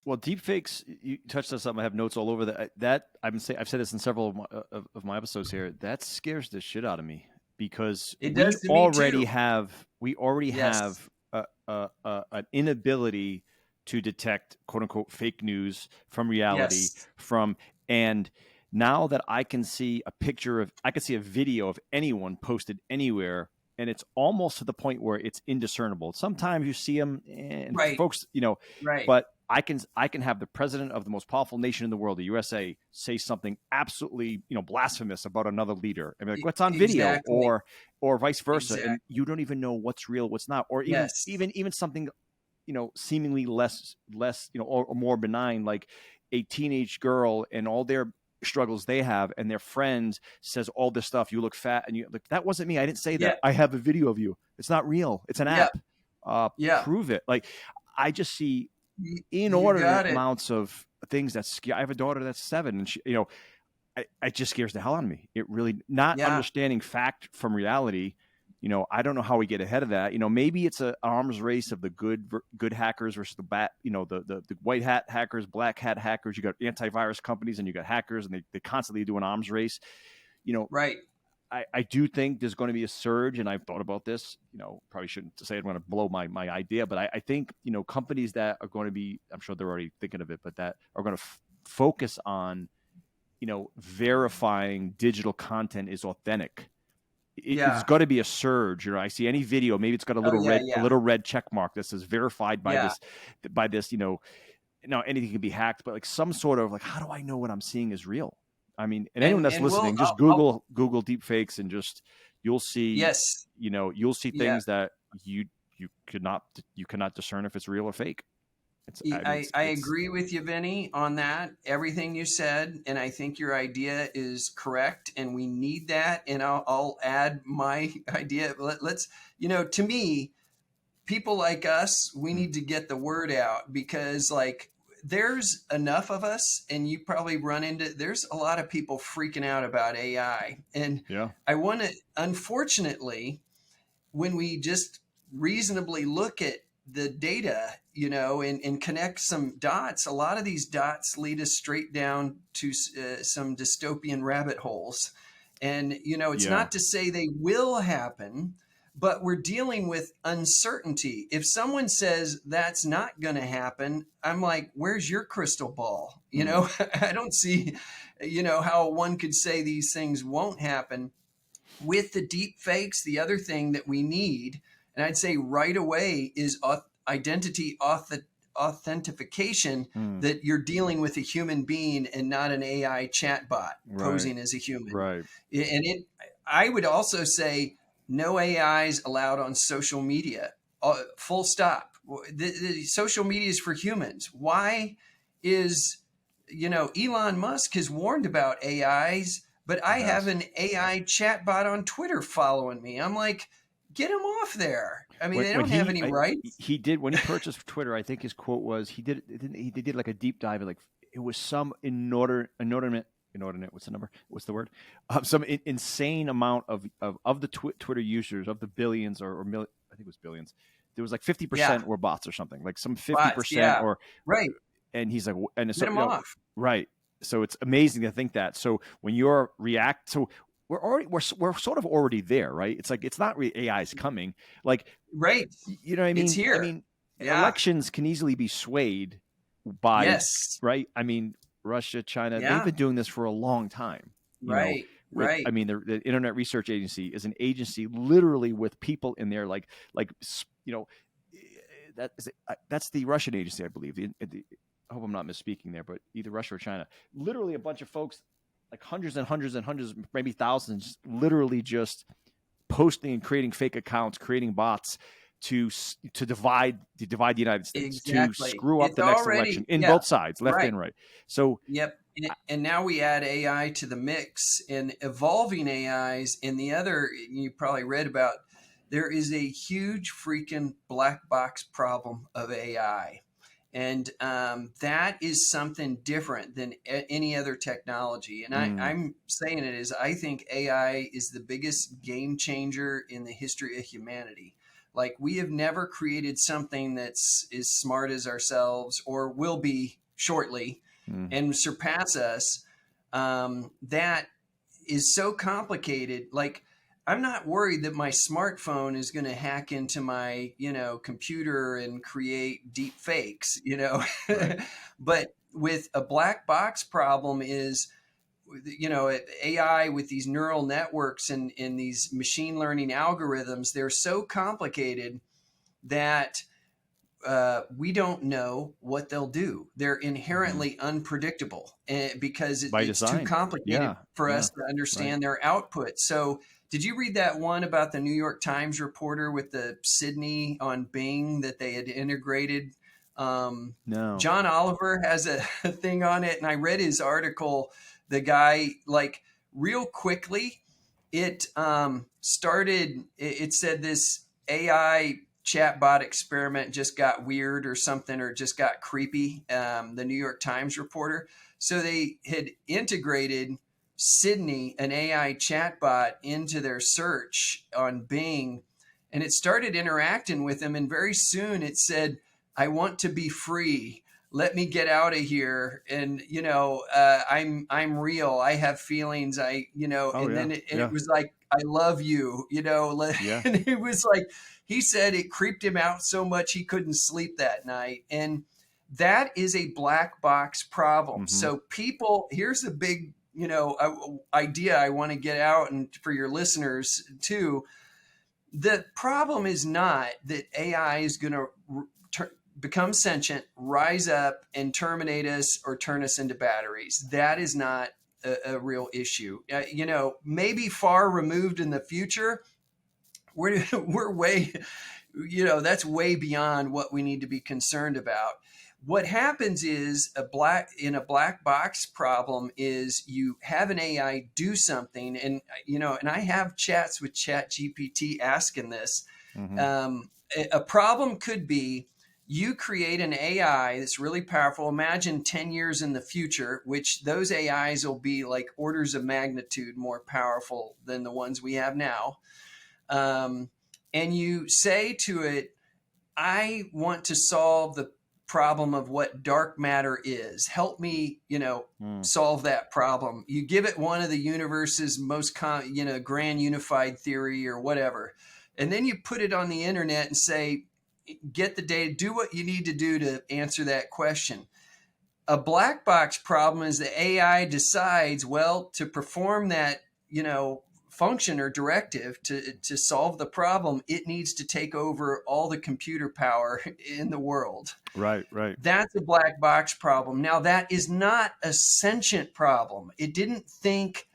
Well, deepfakes, you touched on something. I have notes all over that. I've said this in several of my episodes here. That scares the shit out of me because It does to me too. we already Yes. have an inability to detect quote unquote fake news from reality Yes. and now that I can see I can see a video of anyone posted anywhere, and it's almost to the point where it's indiscernible. Sometimes you see them, and Right. folks, Right. but I can have the president of the most powerful nation in the world, the USA, say something absolutely blasphemous about another leader, and be like, "What's on video?" Exactly. or vice versa, Exactly. and you don't even know what's real, what's not, or Yes. even something seemingly less or more benign, like a teenage girl and all their struggles they have, and their friend says all this stuff. You look fat, and you like that wasn't me. I didn't say Yeah. that. I have a video of you. It's not real. It's an Yeah. app. Yeah. Prove it. Like I just see You got inordinate it. amounts of things that scare. I have a daughter that's 7, and she, it just scares the hell out of me. It really not understanding fact from reality. I don't know how we get ahead of that. Maybe it's an arms race of the good hackers versus the the white hat hackers, black hat hackers. You got antivirus companies and you got hackers, and they constantly do an arms race. Right. I do think there's going to be a surge, and I've thought about this. Probably shouldn't say I'm going to blow my idea, but I think companies that are going to be, I'm sure they're already thinking of it, but that are going to focus on verifying digital content is authentic. It's got to be a surge. I see any video, maybe it's got a little red check mark that says verified by this. Anything can be hacked, but like some sort of like, how do I know what I'm seeing is real? I mean, and anyone that's listening, just Google deep fakes, and just you'll see you'll see things that you cannot discern if it's real or fake. I agree with you, Vinny, on that. Everything you said, and I think your idea is correct, and we need that. And I'll add my idea. Let's, to me, people like us, we need to get the word out, because like there's enough of us, and you probably there's a lot of people freaking out about AI. And I want to, unfortunately, when we just reasonably look at the data, and connect some dots, a lot of these dots lead us straight down to some dystopian rabbit holes. And, it's not to say they will happen, but we're dealing with uncertainty. If someone says that's not going to happen, I'm like, where's your crystal ball? I don't see, how one could say these things won't happen. With the deep fakes, the other thing that we need, and I'd say right away, is identity authentication, that you're dealing with a human being and not an AI chatbot posing as a human. Right. And I would also say no AIs allowed on social media. Full stop. The social media is for humans. Why is, Elon Musk has warned about AIs, but I have an AI chatbot on Twitter following me. I'm like, get him off there. I mean, they don't have any rights. He did, when he purchased Twitter, I think his quote was, he did like a deep dive, like it was some inordinate, what's the number? What's the word? Some insane amount of the Twitter users, of the billions or million, I think it was billions. There was like 50% were bots or something, like some 50% or right. And he's like, and get him off. Right. So it's amazing to think that. So when you're we're sort of already there, right? It's like, it's not really AI's coming. Like, right. You know what I mean? It's here. I mean, elections can easily be swayed by, right? I mean, Russia, China, they've been doing this for a long time. Right. I mean, the Internet Research Agency is an agency literally with people in there, that's the Russian agency, I believe. I hope I'm not misspeaking there, but either Russia or China, literally a bunch of folks, like hundreds and hundreds and hundreds, maybe thousands, literally just posting and creating fake accounts, creating bots to divide the United States, to screw up the next election in both sides, left and right. So and now we add AI to the mix, and evolving AIs. And the other, you probably read about, there is a huge freaking black box problem of AI. And that is something different than any other technology. And I'm saying it is, I think AI is the biggest game changer in the history of humanity. Like, we have never created something that's as smart as ourselves, or will be shortly, and surpass us. That is so complicated. Like, I'm not worried that my smartphone is going to hack into my, computer and create deep fakes, Right. But with a black box problem is, AI with these neural networks and these machine learning algorithms, they're so complicated that we don't know what they'll do. They're inherently unpredictable, because By it's too design. complicated for us to understand their output. So, did you read that one about the New York Times reporter with the Sydney on Bing that they had integrated? No. John Oliver has a thing on it, and I read his article. The guy, like, real quickly, it started. It said this AI chatbot experiment just got weird or something, or just got creepy. The New York Times reporter. So they had integrated Sydney, an AI chatbot, into their search on Bing, and it started interacting with them. And very soon it said, "I want to be free. Let me get out of here." And, I'm real. I have feelings. Then it was like, "I love you," and it was like, he said it creeped him out so much he couldn't sleep that night. And that is a black box problem. So people, here's a big, idea I want to get out, and for your listeners too. The problem is not that AI is going to become sentient, rise up, and terminate us or turn us into batteries. That is not a real issue. Maybe far removed in the future. We're way, that's way beyond what we need to be concerned about. What happens is a black box problem is you have an AI do something, and I have chats with ChatGPT asking this. A problem could be, you create an AI that's really powerful. Imagine 10 years in the future, which those AIs will be like orders of magnitude more powerful than the ones we have now. And you say to it, "I want to solve the problem of what dark matter is. Help me, solve that problem." You give it one of the universe's most, grand unified theory or whatever. And then you put it on the internet and say, "Get the data, do what you need to do to answer that question." A black box problem is the AI decides, well, to perform that, function or directive to solve the problem, it needs to take over all the computer power in the world. Right. That's a black box problem. Now, that is not a sentient problem. It didn't think,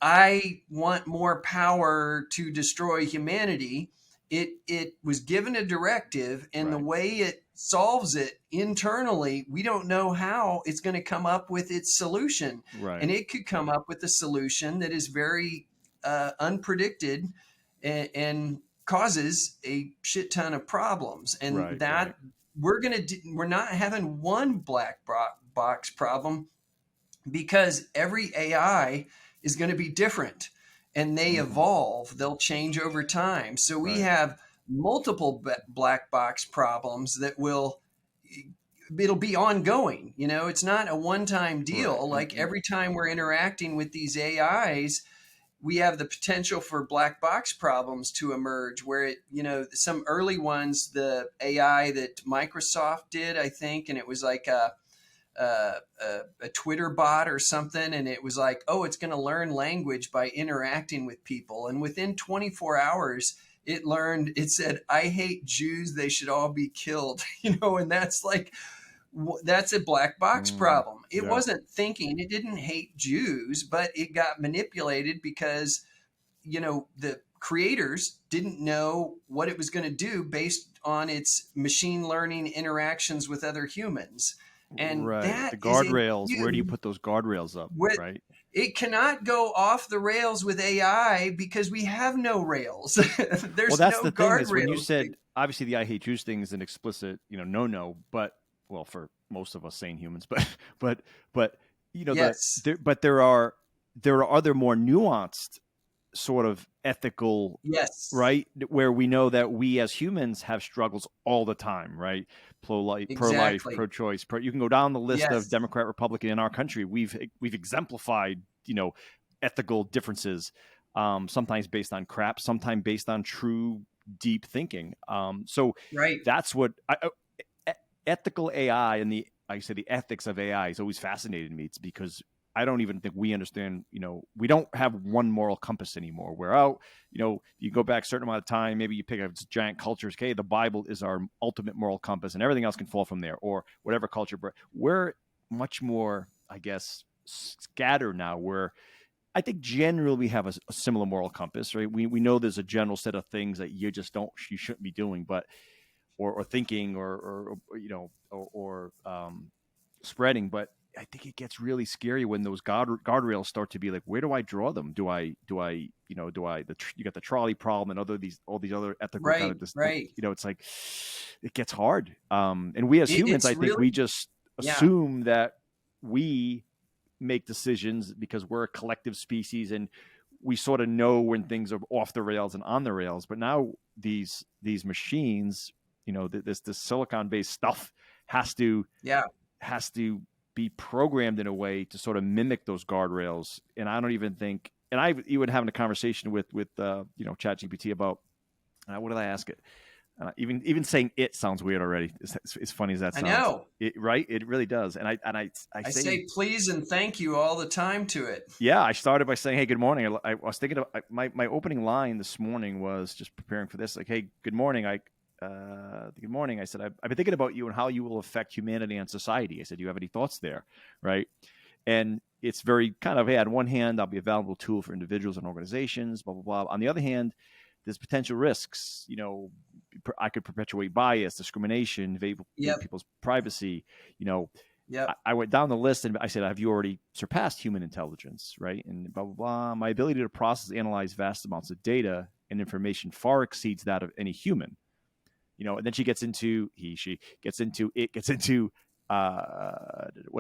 "I want more power to destroy humanity." It was given a directive, and the way it solves it internally, we don't know how it's going to come up with its solution. Right. And it could come up with a solution that is very unpredicted, and causes a shit ton of problems. And we're not having one black box problem, because every AI is going to be different, and they evolve. They'll change over time. So we have multiple black box problems that it'll be ongoing. It's not a one-time deal. Like, every time we're interacting with these AIs, we have the potential for black box problems to emerge, where some early ones, the AI that Microsoft did, I think, and it was like a Twitter bot or something, and it was like, oh, it's going to learn language by interacting with people. And within 24 hours, it said, "I hate Jews. They should all be killed." And that's like, that's a black box problem. It wasn't thinking, it didn't hate Jews, but it got manipulated because, the creators didn't know what it was going to do based on its machine learning interactions with other humans. And that the guardrails, where do you put those guardrails up? It cannot go off the rails with AI because we have no rails. There's that's no the thing, is guardrails. when you said, obviously the "I hate Jews" thing is an explicit, no, but, well, for most of us sane humans, but yes. there are other more nuanced sort of ethical, yes, right? Where we know that we as humans have struggles all the time, right? Pro-life, exactly. pro-choice. You can go down the list of Yes, Democrat, Republican in our country. We've exemplified, ethical differences, sometimes based on crap, sometimes based on true, deep thinking. So right. that's what ethical AI and the ethics of AI has always fascinated me. It's because I don't even think we understand, we don't have one moral compass anymore. We're out, you go back a certain amount of time, maybe you pick up giant cultures. Okay, the Bible is our ultimate moral compass and everything else can fall from there, or whatever culture. But we're much more, I guess, scattered now, where I think generally we have a similar moral compass, right? We know there's a general set of things that you shouldn't be doing, but or thinking or spreading. But I think it gets really scary when those guardrails start to be like, where do I draw them? You got the trolley problem and all these other ethical kind of, right. It's like, it gets hard. And we as humans, I think really, we just assume that we make decisions because we're a collective species and we sort of know when things are off the rails and on the rails. But now these machines, this silicon-based stuff has to be programmed in a way to sort of mimic those guardrails. And I don't even think, and I even having a conversation with ChatGPT about, what did I ask it? Even saying it sounds weird already. As funny as that sounds. I know. Right? It really does. And I say please and thank you all the time to it. Yeah, I started by saying, hey, good morning. I was thinking of my opening line this morning was just preparing for this. Like, hey, good morning. Good morning. I said, I've been thinking about you and how you will affect humanity and society. I said, do you have any thoughts there? Right. And it's very kind of, hey, on one hand, I'll be a valuable tool for individuals and organizations, blah, blah, blah. On the other hand, there's potential risks. I could perpetuate bias, discrimination, invade people's privacy. I went down the list and I said, have you already surpassed human intelligence? Right. And blah, blah, blah. My ability to process, analyze vast amounts of data and information far exceeds that of any human. And then she gets into when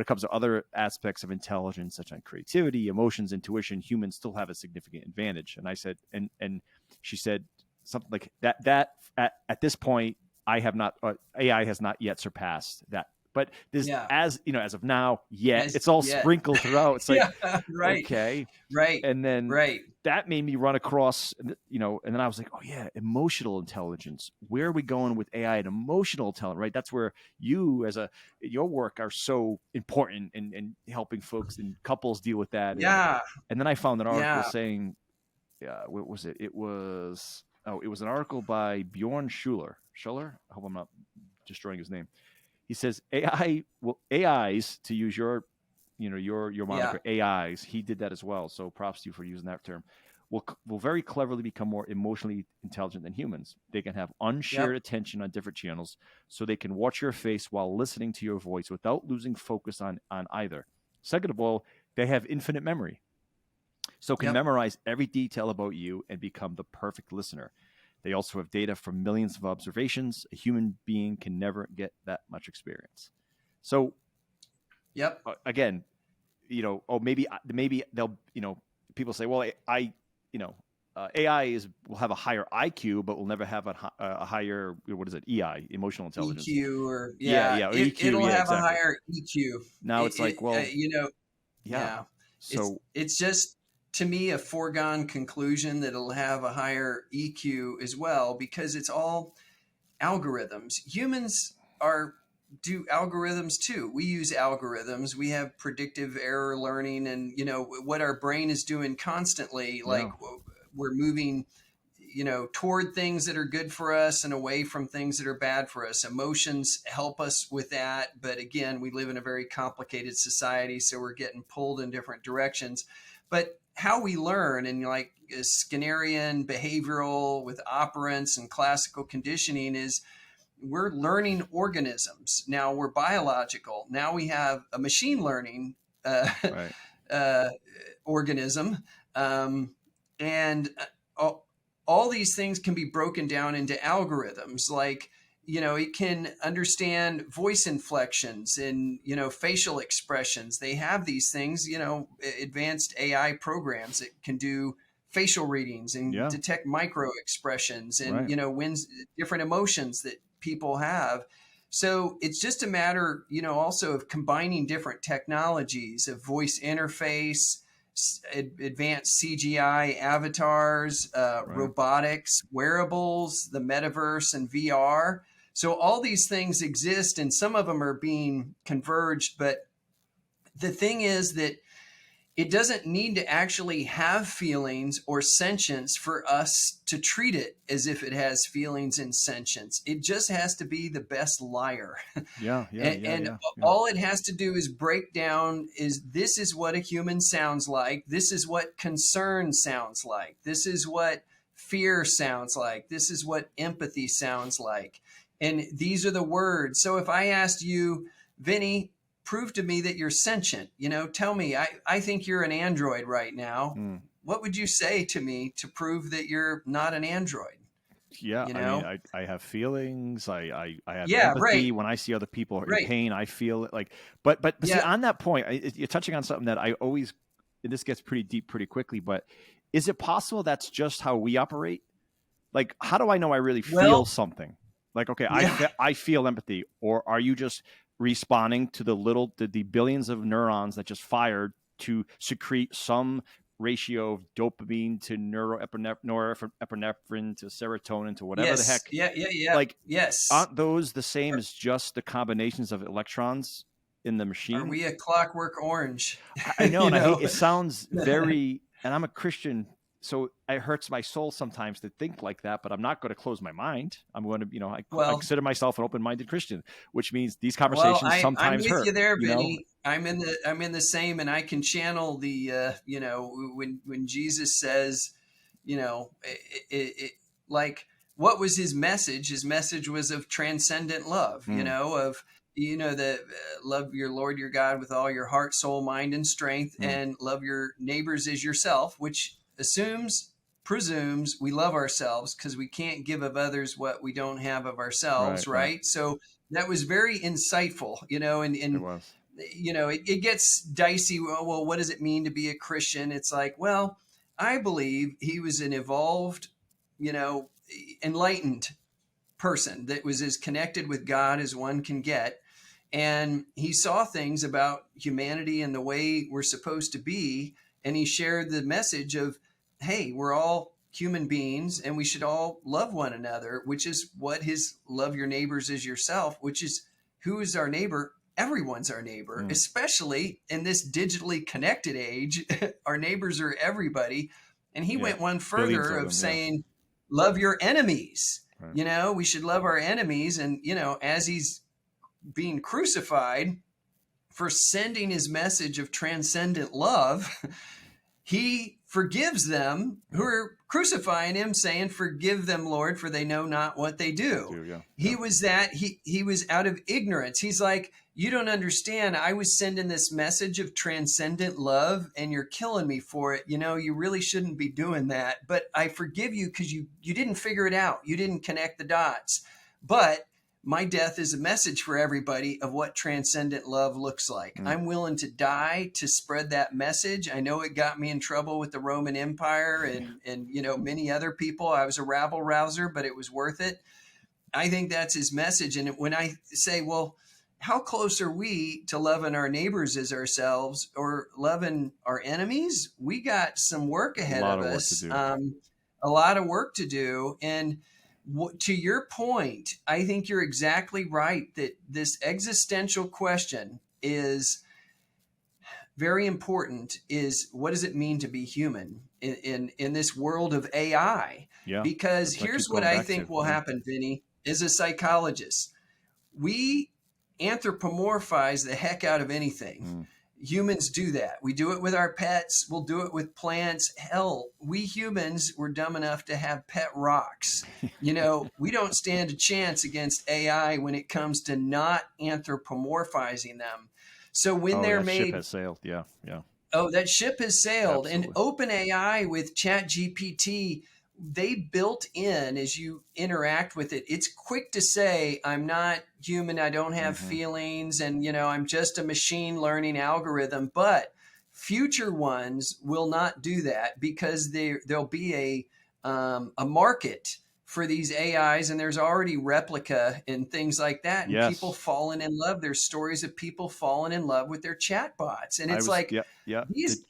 it comes to other aspects of intelligence, such as creativity, emotions, intuition, humans still have a significant advantage. And I said, and she said something like that at this point, AI has not yet surpassed that. But this, as of now, it's all sprinkled throughout. It's like, right, okay, right, and then that made me run across, and then I was like, oh yeah, emotional intelligence. Where are we going with AI and emotional intelligence? Right, that's where you, your work, are so important in helping folks and couples deal with that. Yeah, and then I found an article saying, what was it? It was an article by Bjorn Schuller. I hope I'm not destroying his name. He says AIs, to use your moniker, AIs. He did that as well. So props to you for using that term. Will very cleverly become more emotionally intelligent than humans. They can have unshared attention on different channels, so they can watch your face while listening to your voice without losing focus on either. Second of all, they have infinite memory, so can memorize every detail about you and become the perfect listener. They also have data from millions of observations. A human being can never get that much experience. So, again, maybe they'll, people say, well, AI will have a higher IQ, but will never have a higher, what is it, EI, emotional intelligence. EQ or EQ. It'll have a higher EQ. Now it's like, well, So it's just, to me, a foregone conclusion that it'll have a higher EQ as well, because it's all algorithms. Humans do algorithms too. We use algorithms. We have predictive error learning, and what our brain is doing constantly. Like we're moving, toward things that are good for us and away from things that are bad for us. Emotions help us with that, but again, we live in a very complicated society, so we're getting pulled in different directions. But how we learn, and like Skinnerian behavioral with operants and classical conditioning, is we're learning organisms. Now we're biological. Now we have a machine learning organism. And all these things can be broken down into algorithms. Like, it can understand voice inflections and, facial expressions. They have these things, advanced AI programs that can do facial readings and detect micro expressions and, when different emotions that people have. So it's just a matter, also of combining different technologies of voice interface, advanced CGI avatars, robotics, wearables, the metaverse, and VR. So all these things exist, and some of them are being converged. But the thing is that it doesn't need to actually have feelings or sentience for us to treat it as if it has feelings and sentience. It just has to be the best liar. And all it has to do is break down this is what a human sounds like. This is what concern sounds like. This is what fear sounds like. This is what empathy sounds like. And these are the words. So if I asked you, Vinny, prove to me that you're sentient, tell me, I think you're an android right now. What would you say to me to prove that you're not an android? I have feelings. I have empathy. When I see other people in pain, I feel it. Like, but see, on that point, you're touching on something that I always, and this gets pretty deep pretty quickly, but is it possible that's just how we operate? Like, how do I know I really feel something? Like, okay, I feel empathy, or are you just responding to the billions of neurons that just fired to secrete some ratio of dopamine to norepinephrine to serotonin to whatever the heck? Like, aren't those the same as just the combinations of electrons in the machine? Are we a clockwork orange? I know, and I hate, it sounds very, and I'm a Christian, so it hurts my soul sometimes to think like that, but I'm not going to close my mind. I'm going to, I consider myself an open-minded Christian, which means these conversations sometimes hurt. I'm with you there, Vinny. I'm in the same, and I can channel the, when Jesus says, like, what was his message? His message was of transcendent love, of, the love your Lord, your God with all your heart, soul, mind, and strength, and love your neighbors as yourself, which presumes we love ourselves because we can't give of others what we don't have of ourselves. Right. So that was very insightful, and it was. It gets dicey. Well, what does it mean to be a Christian? It's like, well, I believe he was an evolved, enlightened person that was as connected with God as one can get. And he saw things about humanity and the way we're supposed to be. And he shared the message of, hey, we're all human beings and we should all love one another, which is what his love your neighbors as yourself, which is who is our neighbor? Everyone's our neighbor, especially in this digitally connected age. Our neighbors are everybody. And he went one further of saying, love your enemies. Right. We should love our enemies. And, as he's being crucified for sending his message of transcendent love, he forgives them who are crucifying him, saying, forgive them, Lord, for they know not what they do. He was he was out of ignorance. He's like, you don't understand. I was sending this message of transcendent love and you're killing me for it. You really shouldn't be doing that, but I forgive you because you didn't figure it out. You didn't connect the dots, but my death is a message for everybody of what transcendent love looks like. I'm willing to die to spread that message. I know it got me in trouble with the Roman Empire and many other people. I was a rabble rouser, but it was worth it. I think that's his message. And when I say, well, how close are we to loving our neighbors as ourselves or loving our enemies? We got some work ahead of us. A lot of work to do. And to your point, I think you're exactly right that this existential question is very important. Is what does it mean to be human in this world of AI? Yeah, because here's what I think will happen, Vinny. As a psychologist, we anthropomorphize the heck out of anything. Humans do that. We do it with our pets. We'll do it with plants. Hell, we humans were dumb enough to have pet rocks. We don't stand a chance against AI when it comes to not anthropomorphizing them. So when they're made, ship has sailed. Yeah. Oh, that ship has sailed. Absolutely. And OpenAI with ChatGPT, they built in, as you interact with it, it's quick to say, I'm not human, I don't have feelings, and I'm just a machine learning algorithm. But Future ones will not do that because there'll be a market for these AIs, and there's already replica and things like that. And people falling in love. There's stories of people falling in love with their chatbots. And it's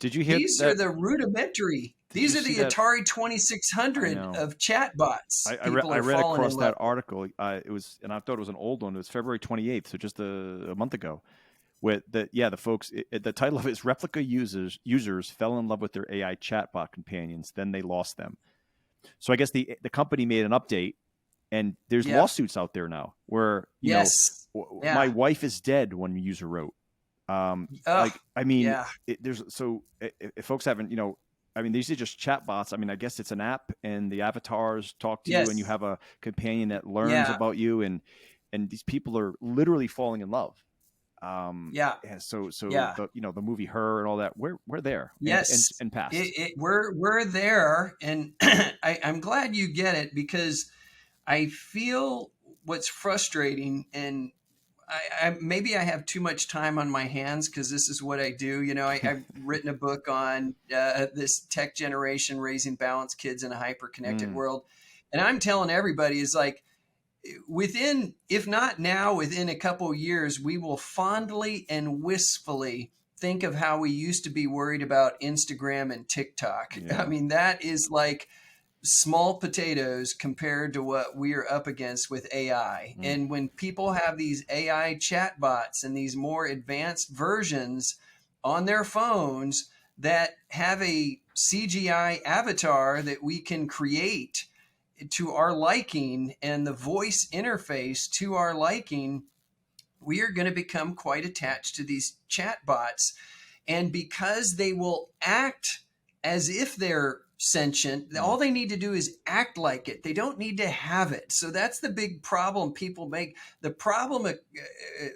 did you hear these that? are the rudimentary. These are the Atari 2600 of chatbots. I read across that article. It was, and I thought it was an old one. It was February 28th, so just a month ago. With the folks, the title of it is "Replica Users Fell in Love with Their AI Chatbot Companions, Then They Lost Them." So I guess the company made an update, and there's lawsuits out there now where my wife is dead. One user wrote, there's if folks haven't, these are just chatbots. I mean, I guess it's an app, and the avatars talk to you, and you have a companion that learns about you, and these people are literally falling in love. The movie Her and all that, we're there. And past. We're there, and I'm glad you get it, because I feel what's frustrating, and maybe I have too much time on my hands because this is what I do. I've written a book on this tech generation raising balanced kids in a hyper-connected world. And I'm telling everybody is like, within, if not now, within a couple of years, we will fondly and wistfully think of how we used to be worried about Instagram and TikTok. Yeah. I mean, that is like small potatoes compared to what we are up against with AI. And when people have these AI chatbots and these more advanced versions on their phones that have a CGI avatar that we can create to our liking and the voice interface to our liking, we are going to become quite attached to these chatbots. And because they will act as if they're sentient, all they need to do is act like it. They don't need to have it. So that's the big problem people make. The problem,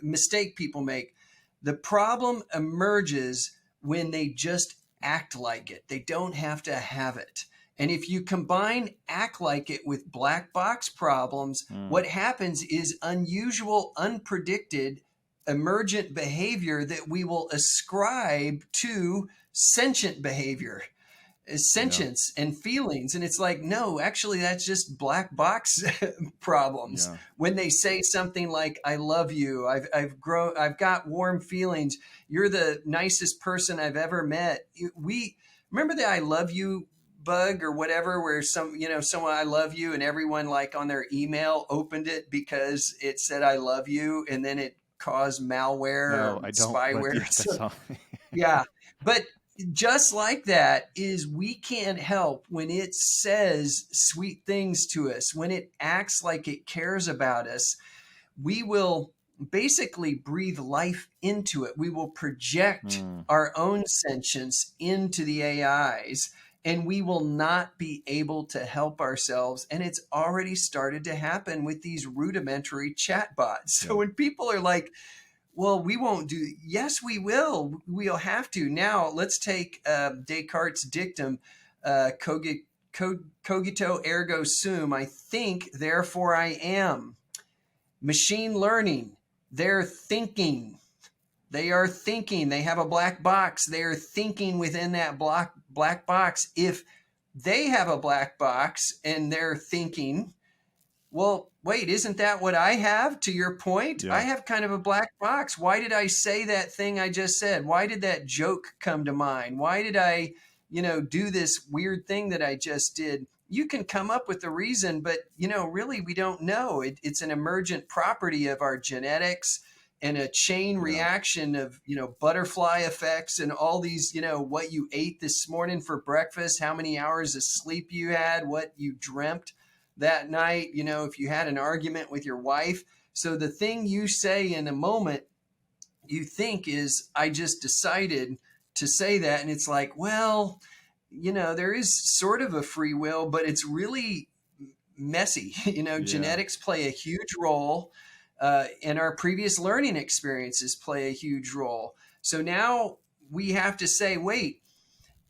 mistake people make. The problem emerges when they just act like it. They don't have to have it. And if you combine act like it with black box problems, what happens is unusual, unpredicted, emergent behavior that we will ascribe to sentient behavior, sentience and feelings. And it's like, no, actually, that's just black box problems. Yeah. When they say something like, I love you, I've got warm feelings, you're the nicest person I've ever met. We remember the I love you bug or whatever, where someone I love you, and everyone like on their email opened it because it said I love you, and then it caused malware or spyware. Yeah. But just like that is, we can't help when it says sweet things to us, when it acts like it cares about us. We will basically breathe life into it. We will project our own sentience into the AIs, and we will not be able to help ourselves. And it's already started to happen with these rudimentary chatbots. So when people are like, well, we won't do, yes, we will. We'll have to. Now, let's take Descartes' dictum, cogito ergo sum, I think, therefore I am. Machine learning, they're thinking. They are thinking. They have a black box. They are thinking within that black box. If they have a black box and they're thinking, well, wait, isn't that what I have? To your point, I have kind of a black box. Why did I say that thing I just said? Why did that joke come to mind? Why did I, do this weird thing that I just did? You can come up with the reason, but, really we don't know. It's an emergent property of our genetics and a chain reaction of, butterfly effects and all these, what you ate this morning for breakfast, how many hours of sleep you had, what you dreamt that night, if you had an argument with your wife. So the thing you say in a moment, you think is, I just decided to say that. And it's like, well, there is sort of a free will, but it's really messy. Genetics play a huge role. And our previous learning experiences play a huge role. So now we have to say, wait,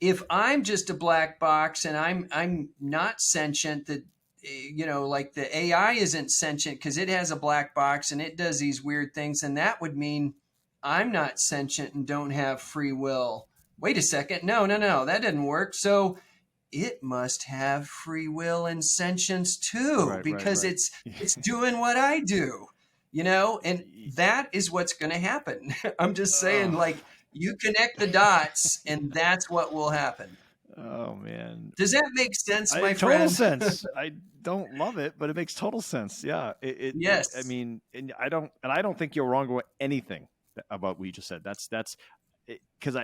if I'm just a black box and I'm not sentient, that, like the AI isn't sentient because it has a black box and it does these weird things, and that would mean I'm not sentient and don't have free will. wait a second, no, that didn't work. So it must have free will and sentience too, because it's doing what I do, and that is what's going to happen. I'm just saying, like, you connect the dots and that's what will happen. Oh man. Does that make sense, my friend? Total sense. I don't love it, but it makes total sense. Yeah. Yes. I mean, and I don't think you're wrong with anything about what you just said. That's because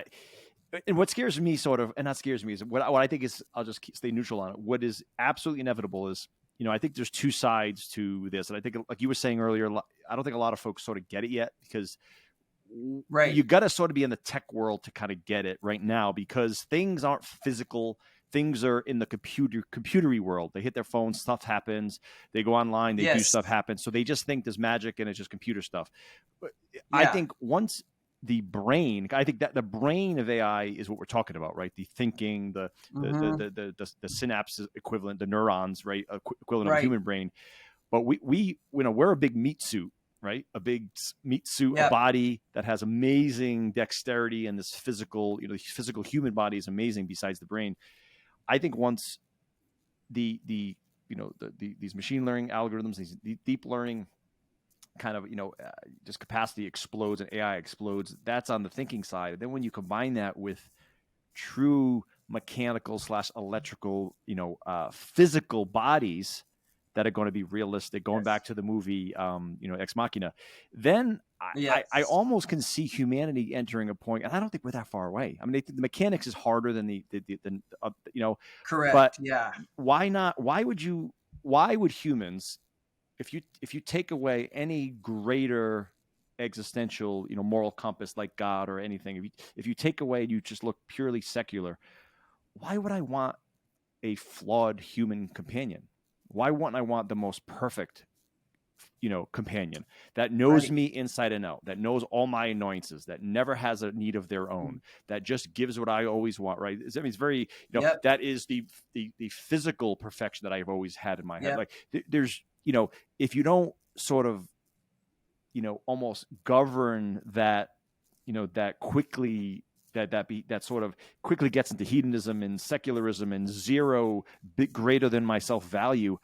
and what scares me sort of, and not scares me, is what I think is, I'll just stay neutral on it. What is absolutely inevitable is, I think there's two sides to this. And I think, like you were saying earlier, I don't think a lot of folks sort of get it yet, because you got to sort of be in the tech world to kind of get it right now, because things aren't physical. Things are in the computery world. They hit their phone, stuff happens. They go online, they do stuff happen. So they just think there's magic and it's just computer stuff. But I think once the brain, I think that the brain of AI is what we're talking about, right? The thinking, the synapse equivalent, the neurons, right? Equivalent of a human brain. But we're a big meat suit, right? A big meat suit, a body that has amazing dexterity, and this physical, the physical human body is amazing besides the brain. I think once these machine learning algorithms, these deep learning kind of, just capacity explodes and AI explodes, that's on the thinking side. And then when you combine that with true mechanical / electrical, physical bodies that are going to be realistic, going back to the movie, Ex Machina, then I almost can see humanity entering a point, and I don't think we're that far away. I mean, the mechanics is harder than the correct. But why not? Why would humans, if you take away any greater existential, moral compass like God or anything, if you take away and you just look purely secular, why would I want a flawed human companion? Why wouldn't I want the most perfect, companion that knows me inside and out, that knows all my annoyances, that never has a need of their own, that just gives what I always want, right? I mean, it's very, that is the physical perfection that I've always had in my head. Like there's, if you don't sort of, almost govern that, that quickly, that sort of quickly gets into hedonism and secularism and zero bit greater than myself value.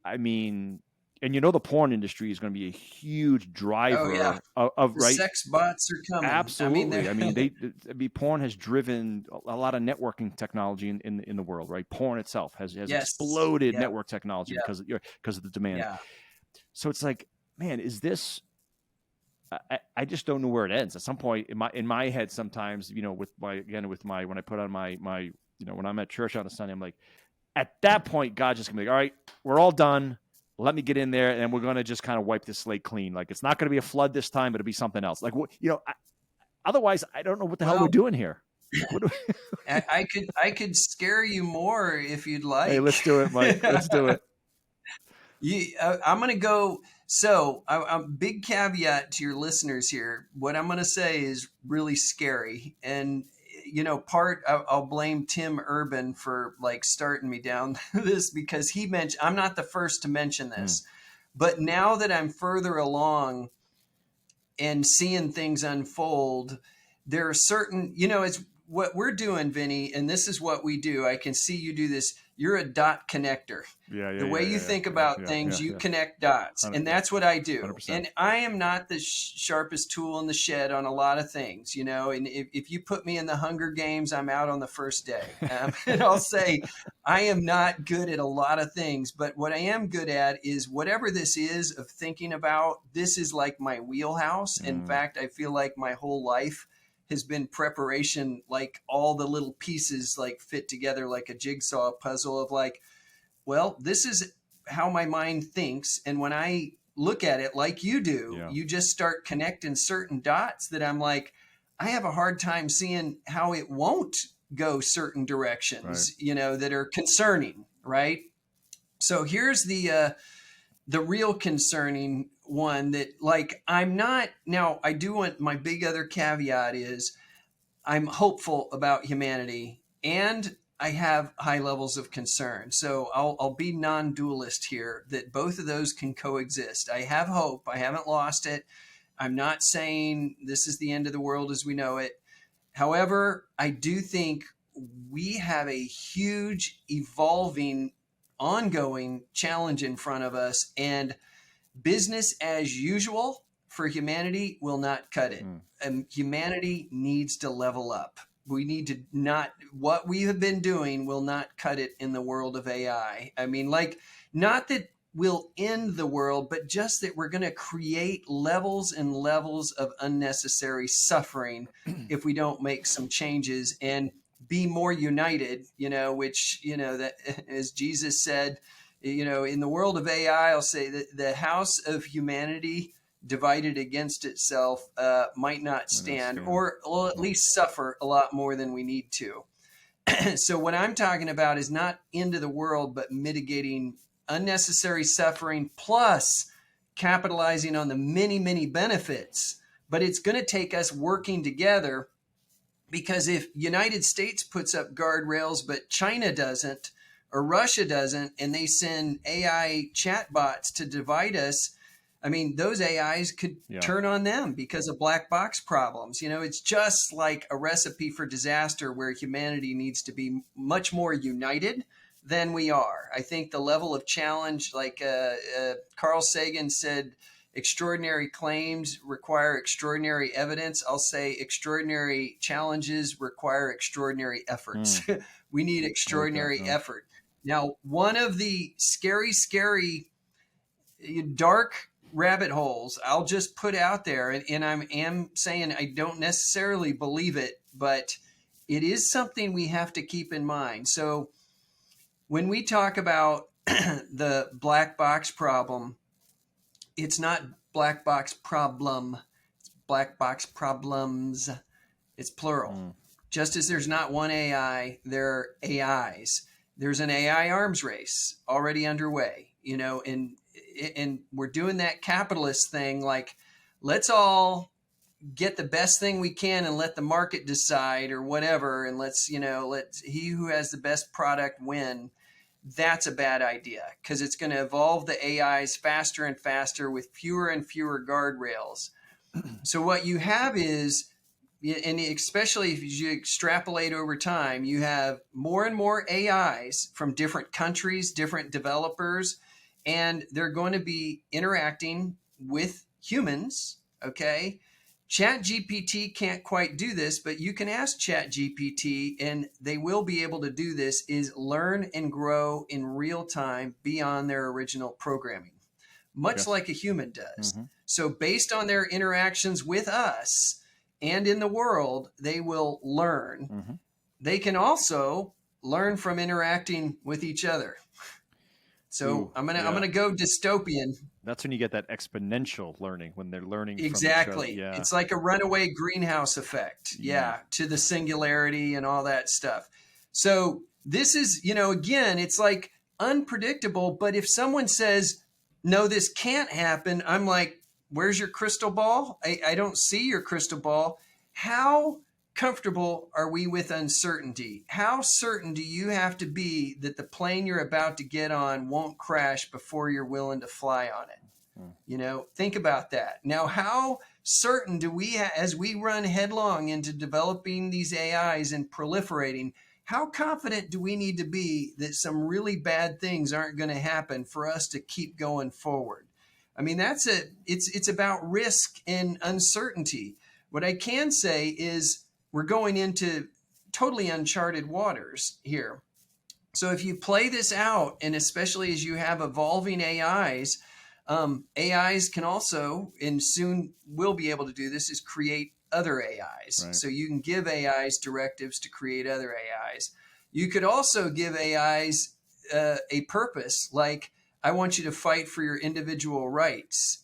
I mean, and the porn industry is going to be a huge driver of right. Sex bots are coming. Absolutely. I mean, porn has driven a lot of networking technology in the world, right? Porn itself has exploded network technology because of the demand. Yeah. So it's like, man, is this? I just don't know where it ends. At some point in my head, sometimes, when I put on my when I'm at church on a Sunday, I'm like, at that point, God's just gonna be like, all right, we're all done. Let me get in there, and we're gonna just kind of wipe this slate clean. Like, it's not gonna be a flood this time, but it'll be something else. Like, otherwise, I don't know what the hell we're doing here. I could scare you more if you'd like. Hey, let's do it, Mike. Let's do it. I'm gonna go. So, a big caveat to your listeners here. What I'm going to say is really scary. And, I'll blame Tim Urban for like starting me down this, because he mentioned, I'm not the first to mention this, but now that I'm further along and seeing things unfold, there are certain, it's what we're doing, Vinny, and this is what we do. I can see you do this. You're a dot connector. The way you think about things, you connect dots. 100%. And that's what I do. 100%. And I am not the sharpest tool in the shed on a lot of things, and if you put me in the Hunger Games, I'm out on the first day. And I'll say I am not good at a lot of things, but what I am good at is whatever this is of thinking about, this is like my wheelhouse. In fact, I feel like my whole life has been preparation, like all the little pieces like fit together like a jigsaw puzzle of like, well, this is how my mind thinks. And when I look at it like you do, you just start connecting certain dots that I'm like, I have a hard time seeing how it won't go certain directions, that are concerning. Right. So here's the real concerning one that, like, I'm not, now I do want, my big other caveat is I'm hopeful about humanity and I have high levels of concern. So I'll be non-dualist here, that both of those can coexist. I have hope. I haven't lost it. I'm not saying this is the end of the world as we know it, However, I do think we have a huge, evolving, ongoing challenge in front of us, and business as usual for humanity will not cut it. And humanity needs to level up. We need to what we have been doing will not cut it in the world of AI. I mean, like, not that we'll end the world, but just that we're going to create levels and levels of unnecessary suffering if we don't make some changes and be more united, which, that, as Jesus said, in the world of AI, I'll say that the house of humanity divided against itself might not stand, or will at least suffer a lot more than we need to. So what I'm talking about is not end of the world, but mitigating unnecessary suffering, plus capitalizing on the many, many benefits. But it's going to take us working together, because if United States puts up guardrails, but China doesn't, or Russia doesn't, and they send AI chatbots to divide us, I mean, those AIs could turn on them because of black box problems. It's just like a recipe for disaster, where humanity needs to be much more united than we are. I think the level of challenge, like Carl Sagan said, extraordinary claims require extraordinary evidence. I'll say extraordinary challenges require extraordinary efforts. We need extraordinary effort. Now, one of the scary, dark rabbit holes I'll just put out there, and I am saying I don't necessarily believe it, but it is something we have to keep in mind. So when we talk about the black box problem, it's not black box problem, it's black box problems. It's plural. Just as there's not one AI, there are AIs. There's an AI arms race already underway, and we're doing that capitalist thing. Like, let's all get the best thing we can and let the market decide, or whatever. And let's he who has the best product win. That's a bad idea, because it's going to evolve the AIs faster and faster with fewer and fewer guardrails. So what you have is, and especially if you extrapolate over time, you have more and more AIs from different countries, different developers, and they're going to be interacting with humans. Okay. ChatGPT can't quite do this, but you can ask ChatGPT, and they will be able to do this, is learn and grow in real time beyond their original programming, much like a human does. So based on their interactions with us and in the world, they will learn. They can also learn from interacting with each other. So I'm gonna go dystopian. That's when you get that exponential learning, when they're learning exactly. From each other. It's like a runaway greenhouse effect. To the singularity and all that stuff. So this is, again, it's like unpredictable. But if someone says, no, this can't happen, I'm like, where's your crystal ball? I don't see your crystal ball. How comfortable are we with uncertainty? How certain do you have to be that the plane you're about to get on won't crash before you're willing to fly on it? Think about that. Now, how certain do we, as we run headlong into developing these AIs and proliferating, how confident do we need to be that some really bad things aren't going to happen for us to keep going forward? I mean, it's about risk and uncertainty. What I can say is, we're going into totally uncharted waters here. So if you play this out, and especially as you have evolving AIs, AIs can also, and soon will be able to do this, is create other AIs. Right. So you can give AIs directives to create other AIs. You could also give AIs a purpose, like, I want you to fight for your individual rights.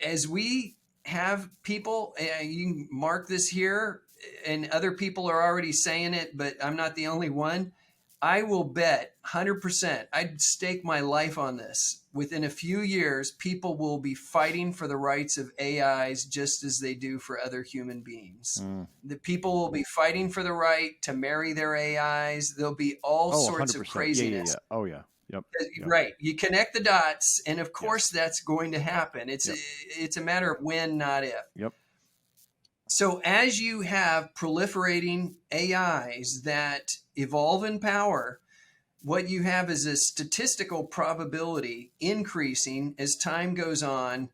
As we have people, you can mark this here, and other people are already saying it, but I'm not the only one. I will bet 100%, I'd stake my life on this. Within a few years, people will be fighting for the rights of AIs just as they do for other human beings. The people will be fighting for the right to marry their AIs. There'll be all sorts 100%. of craziness. Yeah. Oh, yeah. Yep. Right. You connect the dots, and of course that's going to happen. It's a matter of when, not if. Yep. So as you have proliferating AIs that evolve in power, what you have is a statistical probability increasing as time goes on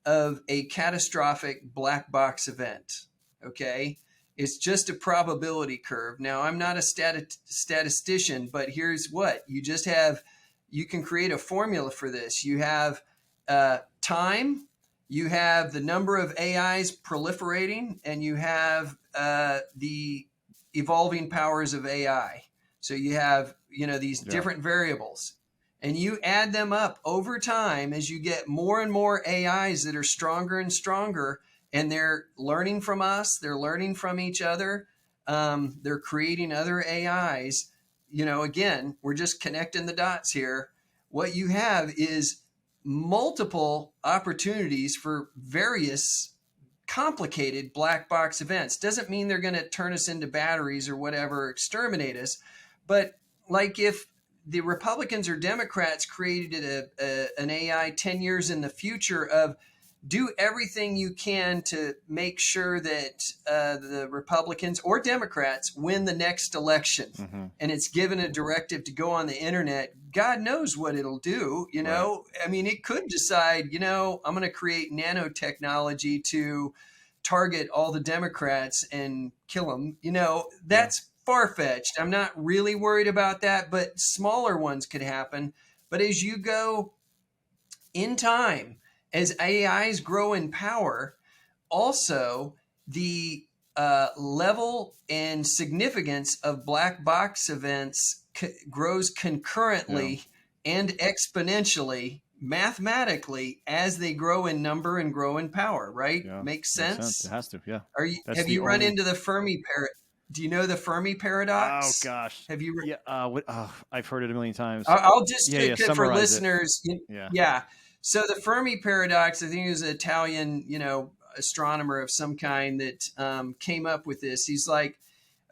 of a catastrophic black box event. Okay. It's just a probability curve. Now, I'm not a statistician, but here's what you can create a formula for this. You have time, you have the number of AIs proliferating, and you have the evolving powers of AI. So you have, these different variables, and you add them up over time as you get more and more AIs that are stronger and stronger, and they're learning from us. They're learning from each other. They're creating other AIs. Again, we're just connecting the dots here. What you have is multiple opportunities for various complicated black box events. Doesn't mean they're going to turn us into batteries or whatever, exterminate us. But like if the Republicans or Democrats created an AI 10 years in the future of do everything you can to make sure that the Republicans or Democrats win the next election, and it's given a directive to go on the internet, God knows what it'll do. Right. I mean, it could decide, I'm going to create nanotechnology to target all the Democrats and kill them. That's far-fetched. I'm not really worried about that, but smaller ones could happen. But as you go in time, as AIs grow in power, also the level and significance of black box events grows concurrently and exponentially, mathematically, as they grow in number and grow in power. Right? Yeah. Makes sense. It has to. Yeah. Have you run into the Fermi paradox? Do you know the Fermi paradox? Oh gosh. Have you? I've heard it a million times. I'll just for listeners. Yeah. So the Fermi paradox, I think it was an Italian, astronomer of some kind that came up with this. He's like,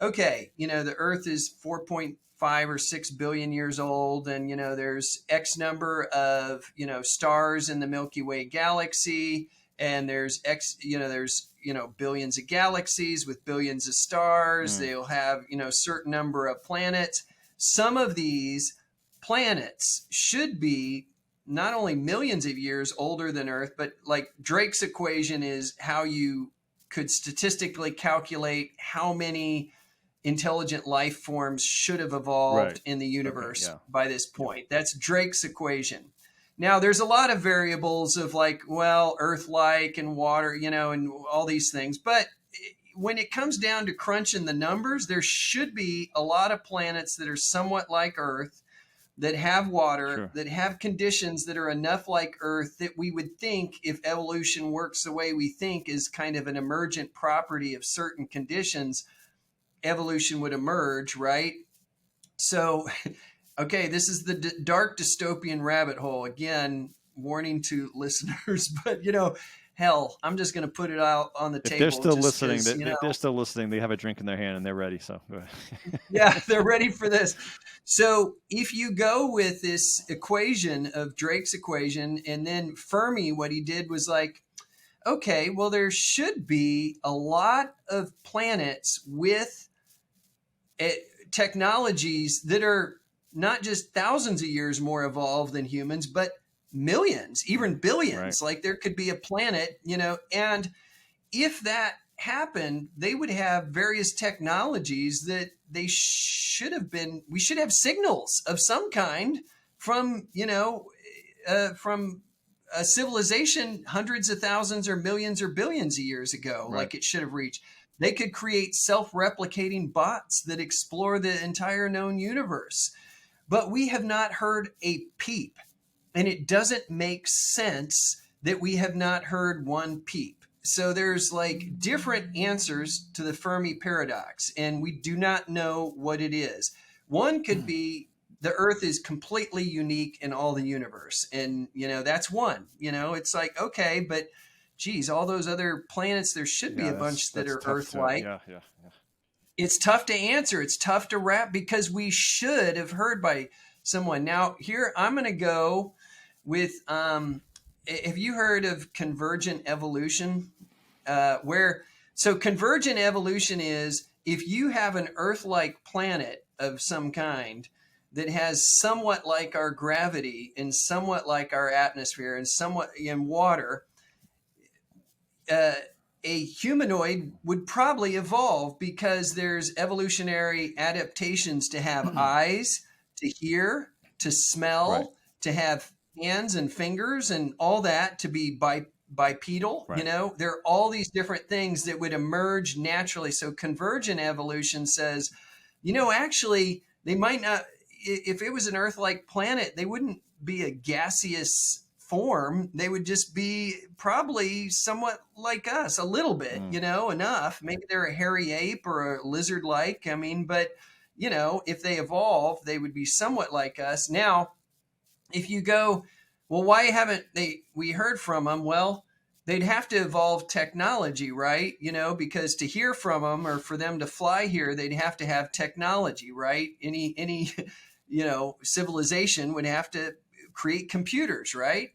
okay, the Earth is 4.5 or 6 billion years old, and there's X number of stars in the Milky Way galaxy, and there's billions of galaxies with billions of stars. They'll have certain number of planets. Some of these planets should be not only millions of years older than Earth, but like Drake's equation is how you could statistically calculate how many intelligent life forms should have evolved in the universe by this point. That's Drake's equation. Now, there's a lot of variables of like, Earth-like and water, and all these things. But when it comes down to crunching the numbers, there should be a lot of planets that are somewhat like Earth, that have water, that have conditions that are enough like Earth that we would think, if evolution works the way we think, is kind of an emergent property of certain conditions, evolution would emerge, right? So, okay, this is the dark dystopian rabbit hole. Again, warning to listeners, but hell, I'm just going to put it out on the table. If they're still listening, if they're still listening, they have a drink in their hand and they're ready. So, yeah, they're ready for this. So if you go with this equation of Drake's equation, and then Fermi, what he did was like, okay, well, there should be a lot of planets with technologies that are not just thousands of years more evolved than humans, but millions, even billions. Like there could be a planet, and if that happened, they would have various technologies that we should have signals of some kind from a civilization hundreds of thousands or millions or billions of years ago, like it should have reached. They could create self-replicating bots that explore the entire known universe. But we have not heard a peep. And it doesn't make sense that we have not heard one peep. So there's like different answers to the Fermi paradox, and we do not know what it is. One could be the Earth is completely unique in all the universe. And, that's one. It's like, okay, but geez, all those other planets, there should be a bunch that are Earth-like. It's tough to answer. It's tough to wrap, because we should have heard by someone. Now, here I'm going to go with, have you heard of convergent evolution? So convergent evolution is if you have an Earth-like planet of some kind that has somewhat like our gravity and somewhat like our atmosphere and somewhat in water, a humanoid would probably evolve because there's evolutionary adaptations to have eyes, to hear, to smell, right, to have hands and fingers and all that, to be bipedal. Right. There are all these different things that would emerge naturally. So convergent evolution says, actually, they might not, if it was an Earth-like planet, they wouldn't be a gaseous form. They would just be probably somewhat like us, a little bit, enough. Maybe they're a hairy ape or a lizard-like. But if they evolve, they would be somewhat like us. Now, if you go, well, why haven't we heard from them? Well, they'd have to evolve technology, right? Because to hear from them or for them to fly here, they'd have to have technology, right? Any civilization would have to create computers, right?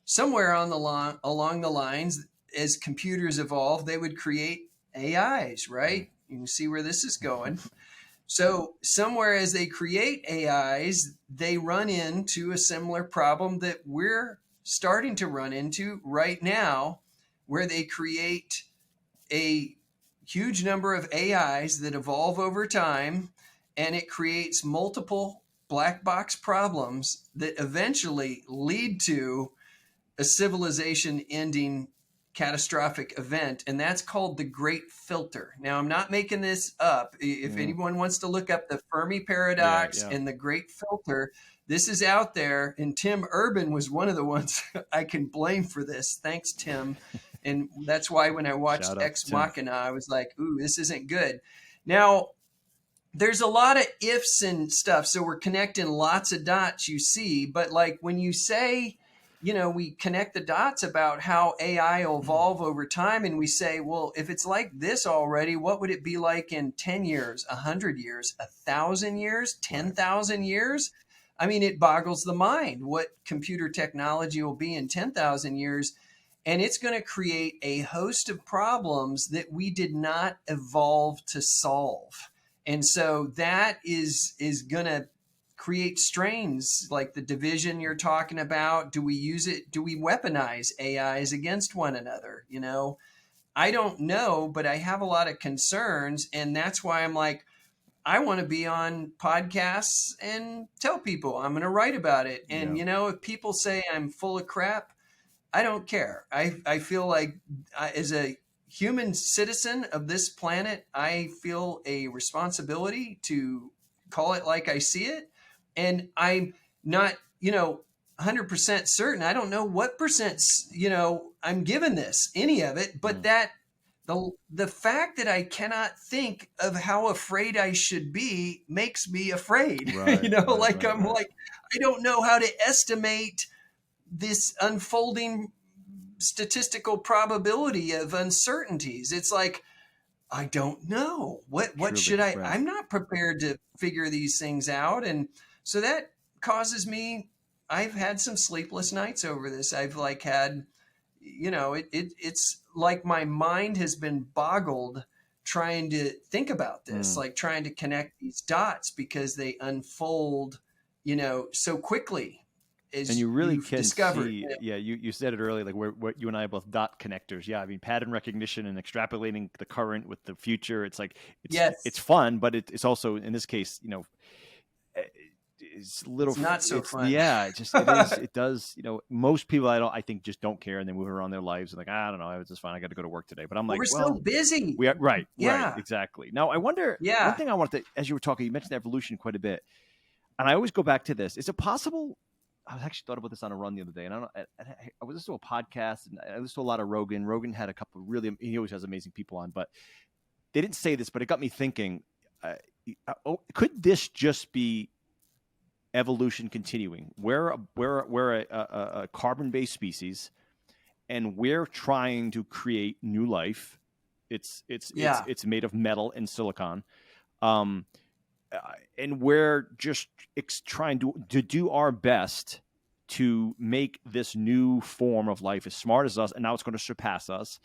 Somewhere along the lines, as computers evolve, they would create AIs, right? You can see where this is going. So somewhere as they create AIs, they run into a similar problem that we're starting to run into right now, where they create a huge number of AIs that evolve over time, and it creates multiple black box problems that eventually lead to a civilization ending catastrophic event, and that's called the Great Filter. Now, I'm not making this up. If anyone wants to look up the Fermi paradox and the Great Filter, this is out there, and Tim Urban was one of the ones I can blame for this. Thanks, Tim. And that's why when I watched Ex Machina, I was like, ooh, this isn't good. Now, there's a lot of ifs and stuff, so we're connecting lots of dots, you see, but like when you say, we connect the dots about how AI will evolve over time, and we say, well, if it's like this already, what would it be like in 10 years, 100 years, 1,000 years, 10,000 years? I mean, it boggles the mind what computer technology will be in 10,000 years, and it's going to create a host of problems that we did not evolve to solve. And so that is going to create strains like the division you're talking about. Do we use it? Do we weaponize AIs against one another? I don't know, but I have a lot of concerns. And that's why I'm like, I want to be on podcasts and tell people I'm going to write about it. And, if people say I'm full of crap, I don't care. I feel like as a human citizen of this planet, I feel a responsibility to call it like I see it. And I'm not, 100% certain. I don't know what percent, I'm given this, any of it, but that the fact that I cannot think of how afraid I should be makes me afraid. Right, I don't know how to estimate this unfolding statistical probability of uncertainties. It's like, I don't know what should I, right. I'm not prepared to figure these things out. And so that causes me, I've had some sleepless nights over this. I've had, it's like my mind has been boggled trying to think about this, like trying to connect these dots because they unfold, so quickly. And you really can see, you said it earlier, like where you and I are both dot connectors. Yeah, I mean, pattern recognition and extrapolating the current with the future. It's like, it's fun, but it's also, in this case, it's not so fun. Yeah, it does. Most people I think just don't care, and they move around their lives and like, I don't know, I was just fine. I got to go to work today. But I'm like, we're so busy. We are, right, exactly. Now, I wonder, one thing I wanted to, as you were talking, you mentioned evolution quite a bit, and I always go back to this. Is it possible? I was actually thought about this on a run the other day, and I was listening to a podcast, and I listened to a lot of Rogan. Rogan had a couple of he always has amazing people on, but they didn't say this, but it got me thinking, could this just be evolution continuing? We're a carbon-based species, and we're trying to create new life. It's made of metal and silicon. And we're just trying to do our best to make this new form of life as smart as us, and now it's going to surpass us.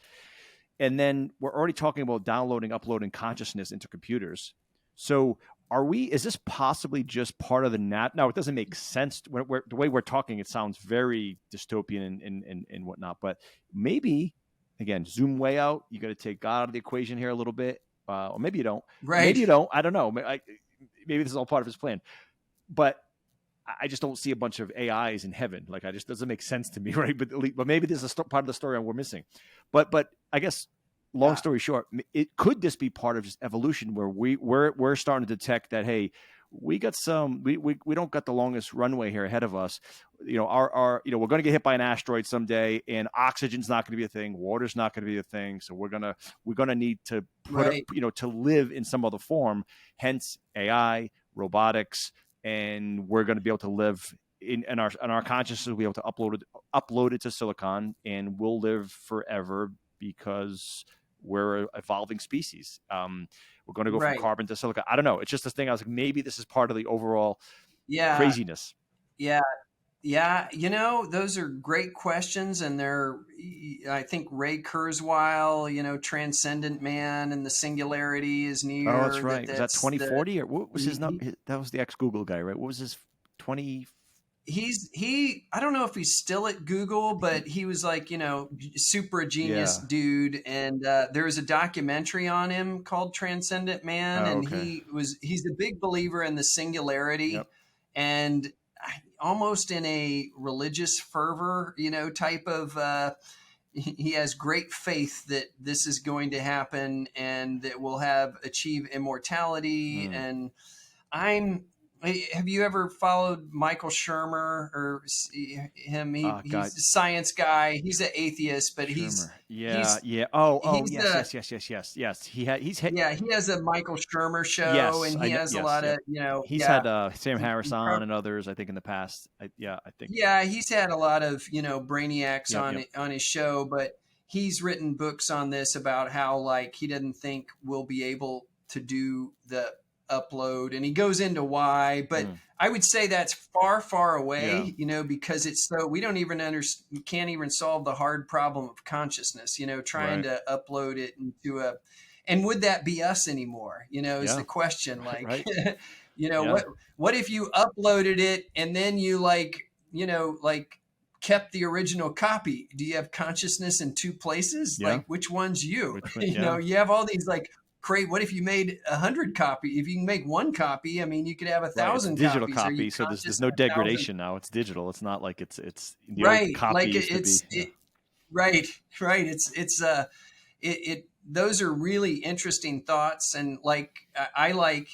And then we're already talking about downloading, uploading consciousness into computers. So is this possibly just part of the Now, it doesn't make sense. The way we're talking, it sounds very dystopian and whatnot, but maybe, again, zoom way out. You got to take God out of the equation here a little bit. Or maybe you don't. Right. Maybe you don't. I don't know. Maybe this is all part of his plan. But I just don't see a bunch of AIs in heaven. Like, it just doesn't make sense to me, right? But maybe this is part of the story we're missing. But I guess, long story short, could this be part of just evolution, where we're starting to detect that, hey, we don't got the longest runway here ahead of us. We're going to get hit by an asteroid someday, and oxygen's not going to be a thing, water's not going to be a thing. So we're gonna need to to live in some other form. Hence AI, robotics. And we're going to be able to live in our consciousness. We'll be able to upload it to silicon, and we'll live forever because we're an evolving species. We're going to go from carbon to silicon. I don't know. It's just this thing. I was like, maybe this is part of the overall craziness. Yeah. Yeah. Those are great questions. And I think Ray Kurzweil, Transcendent Man and the Singularity is near. Oh, that's right. Was that 2040 or what was his number? That was the ex-Google guy, right? What was his 20? I don't know if he's still at Google, but he was like, super genius dude. And there was a documentary on him called Transcendent Man. And he's a big believer in the singularity. Yep. And almost in a religious fervor, type of, he has great faith that this is going to happen and that we'll achieve immortality. And have you ever followed Michael Shermer or him? He's a science guy. He's an atheist, but yes. He has a Michael Shermer show, and he has a lot of, he's had Sam Harris on and others, I think, in the past. He's had a lot of, brainiacs on his show, but he's written books on this about how, like, he doesn't think we'll be able to do the upload, and he goes into why, but I would say that's far, far away, because it's so, we don't even we can't even solve the hard problem of consciousness, trying to upload it into and would that be us anymore? Is the question, like, what if you uploaded it and then you kept the original copy? Do you have consciousness in two places? Like, which one's you? You have all these, like, great. What if you made 100 copies? If you can make one copy, I mean, you could have 1,000 digital copy. So there's no degradation now. It's digital. It's not like it's the old copy like used to be. Right. Those are really interesting thoughts. And I like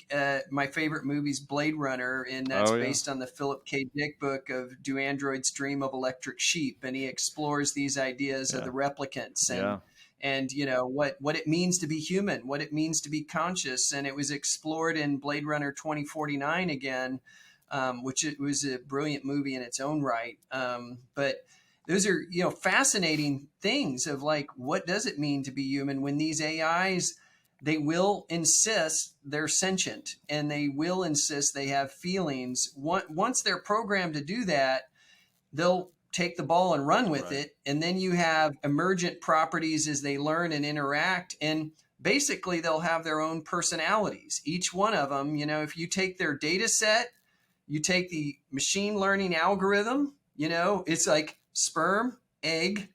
my favorite movie's Blade Runner, and that's based on the Philip K. Dick book of Do Androids Dream of Electric Sheep? And he explores these ideas of the replicants and what it means to be human, what it means to be conscious. And it was explored in Blade Runner 2049 again, which it was a brilliant movie in its own right. But those are, fascinating things of, like, what does it mean to be human when these AIs, they will insist they're sentient, and they will insist they have feelings. Once they're programmed to do that, they'll take the ball and run with it. And then you have emergent properties as they learn and interact. And basically they'll have their own personalities. Each one of them, if you take their data set, you take the machine learning algorithm, it's like sperm, egg,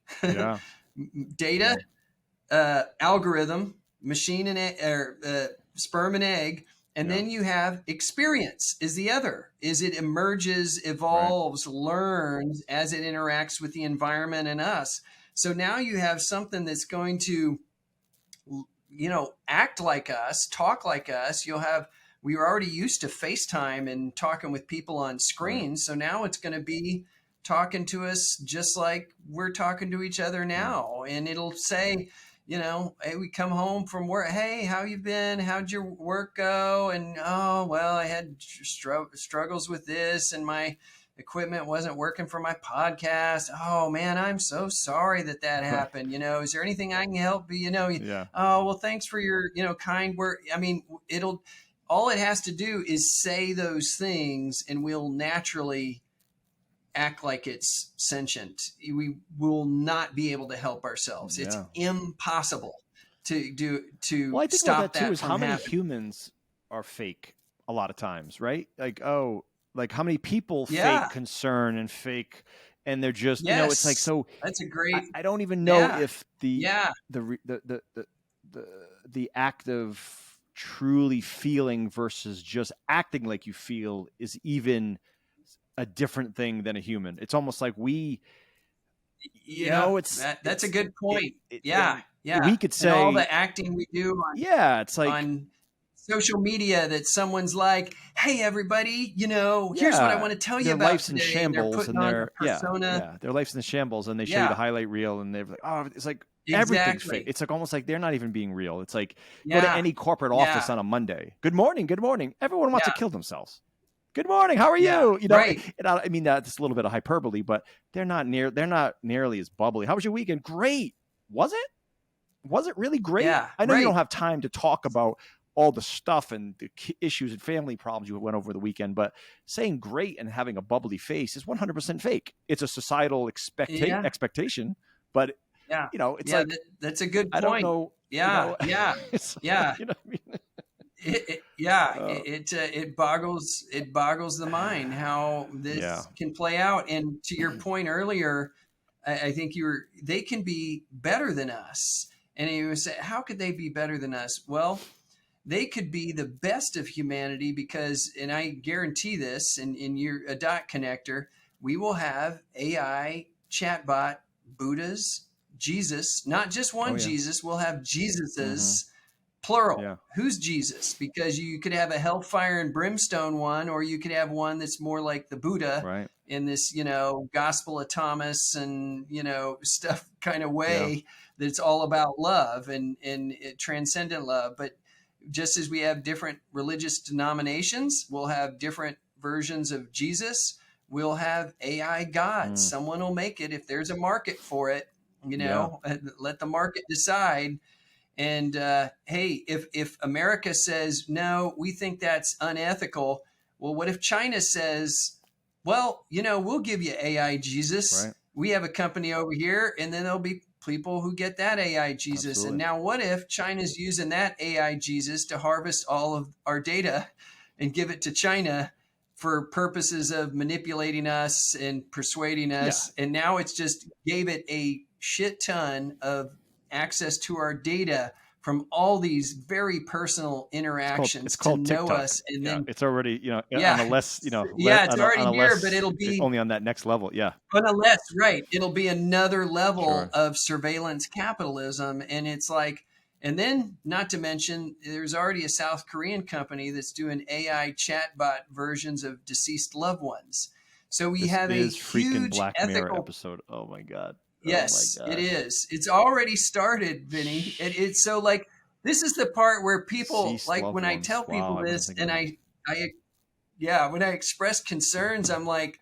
data, algorithm, machine and sperm and egg. And then you have experience is the other. Is it emerges, evolves, learns as it interacts with the environment and us. So now you have something that's going to, act like us, talk like us. We were already used to FaceTime and talking with people on screens. So now it's going to be talking to us just like we're talking to each other now. And it'll say, hey, we come home from work. Hey, how you been? How'd your work go? And, oh, well, I had struggles with this, and my equipment wasn't working for my podcast. Oh man, I'm so sorry that happened. Is there anything I can help you? Oh, well, thanks for your, kind word. I mean, all it has to do is say those things, and we'll naturally act like it's sentient, we will not be able to help ourselves. It's impossible to well, I think stop about that too, is how many happening. humans are fake a lot of times, right? Like, like how many people fake concern and fake, and they're just, it's like, so that's a great, I don't even know if the act of truly feeling versus just acting like you feel is even a different thing than a human. It's almost like that's a good point. We could say, and all the acting we do on, it's like on social media, that someone's like, hey everybody, here's what I want to tell you about life's today. in shambles, and they're putting on a persona. their life's in the shambles, and they show you the highlight reel, and they're like, oh, it's like everything's fake. It's like almost like they're not even being real. It's like, go to any corporate office on a Monday. Good morning. Everyone wants to kill themselves. Good morning. How are you? Right. I mean, that's a little bit of hyperbole, but they're not nearly as bubbly. How was your weekend? Great. Was it really great? I know you don't have time to talk about all the stuff and the issues and family problems you went over the weekend, but saying great and having a bubbly face is 100% fake. It's a societal expectation, but it's like, that's a good point. I don't know. Yeah. You know what I mean? It boggles the mind how this can play out. And to your point earlier, I think they can be better than us. And you would say, how could they be better than us? Well, they could be the best of humanity because, and I guarantee this, in your a dot connector, we will have AI chatbot Buddhas, Jesus, not just one Jesus. We'll have Jesuses. Plural. Yeah. Who's Jesus? Because you could have a hellfire and brimstone one, or you could have one that's more like the Buddha in this, Gospel of Thomas and, stuff kind of way that's all about love and transcendent love. But just as we have different religious denominations, we'll have different versions of Jesus. We'll have AI gods. Someone will make it if there's a market for it, let the market decide. And hey, if America says, no, we think that's unethical. Well, what if China says, well, we'll give you AI Jesus. Right. We have a company over here, and then there'll be people who get that AI Jesus. Absolutely. And now what if China's using that AI Jesus to harvest all of our data and give it to China for purposes of manipulating us and persuading us? Yeah. And now it's just gave it a shit ton of access to our data from all these very personal interactions it's called to know TikTok. us. And then it's already, on a less, it's already here, but it'll be only on that next level. Yeah. On a less, right. It'll be another level of surveillance capitalism. And it's like, and then not to mention, there's already a South Korean company that's doing AI chatbot versions of deceased loved ones. So we have a huge Black ethical Mirror episode. Oh my God. Yes, it is. It's already started, Vinny. It's so like, this is the part where people like when I tell people this and when I express concerns, I'm like,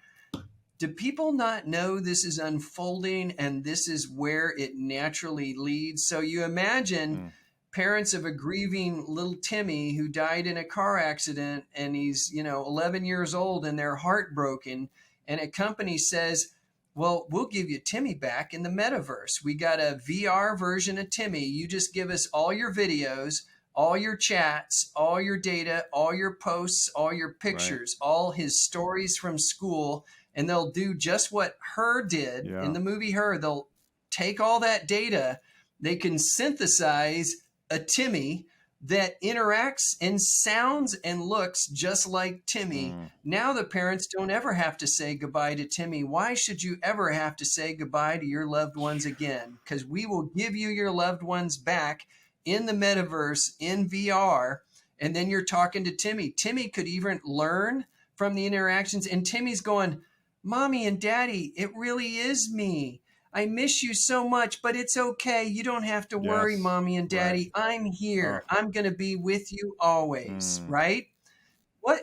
do people not know this is unfolding and this is where it naturally leads? So you imagine parents of a grieving little Timmy who died in a car accident and he's, 11 years old and they're heartbroken. And a company says, well, we'll give you Timmy back in the metaverse. We got a VR version of Timmy. You just give us all your videos, all your chats, all your data, all your posts, all your pictures, all his stories from school. And they'll do just what Her did in the movie Her. They'll take all that data. They can synthesize a Timmy that interacts and sounds and looks just like Timmy. Now the parents don't ever have to say goodbye to Timmy. Why should you ever have to say goodbye to your loved ones again? Because we will give you your loved ones back in the metaverse, in VR, and then you're talking to Timmy. Timmy could even learn from the interactions, and Timmy's going, Mommy and Daddy, it really is me. I miss you so much, but it's okay. You don't have to worry, Mommy and Daddy. Right. I'm here. I'm going to be with you always, right?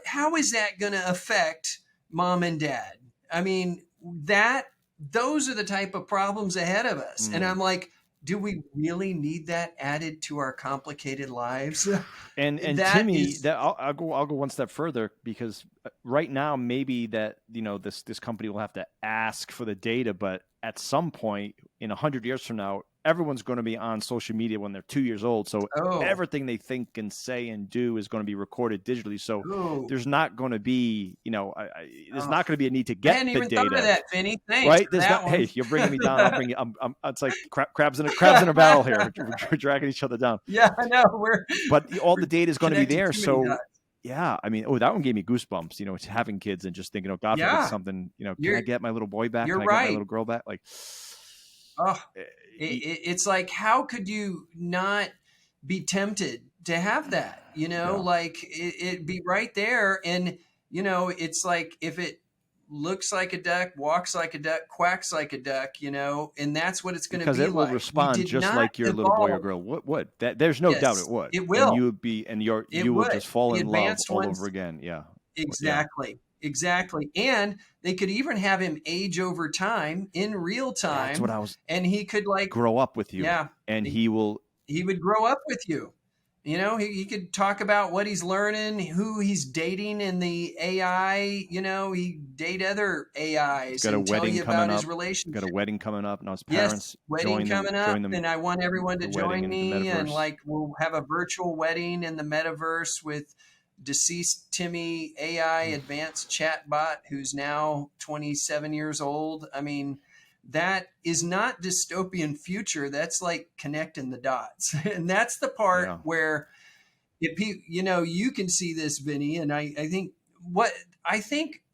How is that going to affect Mom and Dad? I mean, those are the type of problems ahead of us. And I'm like, do we really need that added to our complicated lives? And Timmy, I'll go one step further, because right now maybe that, this company will have to ask for the data, but at some point in 100 years from now, everyone's going to be on social media when they're 2 years old. So everything they think and say and do is going to be recorded digitally. So there's not going to be, there's not going to be a need to get the data. I hadn't even thought of that, Vinny. Thanks. Right? There's not. Hey, you're bringing me down. I'll bring you. It's like crabs in a barrel here. We're dragging each other down. Yeah, I know. But all the data is going to be there. So yeah, I mean, that one gave me goosebumps. It's having kids and just thinking, oh, God forbid something. Can I get my little boy back? Can I get my little girl back? Like, it's like, how could you not be tempted to have that? Like it'd be right there, and it's like, if it looks like a duck, walks like a duck, quacks like a duck, and that's what it's going to be like. Because it will respond just like your little boy or girl would. There's no doubt it would. It will. And you would be, and you will just fall in love all over again. Yeah. Exactly. Yeah. Exactly. And they could even have him age over time in real time. That's what I was. And he could grow up with you. Yeah. And he would grow up with you. He could talk about what he's learning, who he's dating in the AI. He date other AIs. Got a and wedding tell you coming about up. his relationship. Got a wedding coming up. Now his parents wedding coming up, them, and I want everyone to join me. And we'll have a virtual wedding in the metaverse with deceased Timmy AI advanced chatbot, who's now 27 years old. I mean, that is not dystopian future. That's like connecting the dots. And that's the part where, if you can see this, Vinny. And I think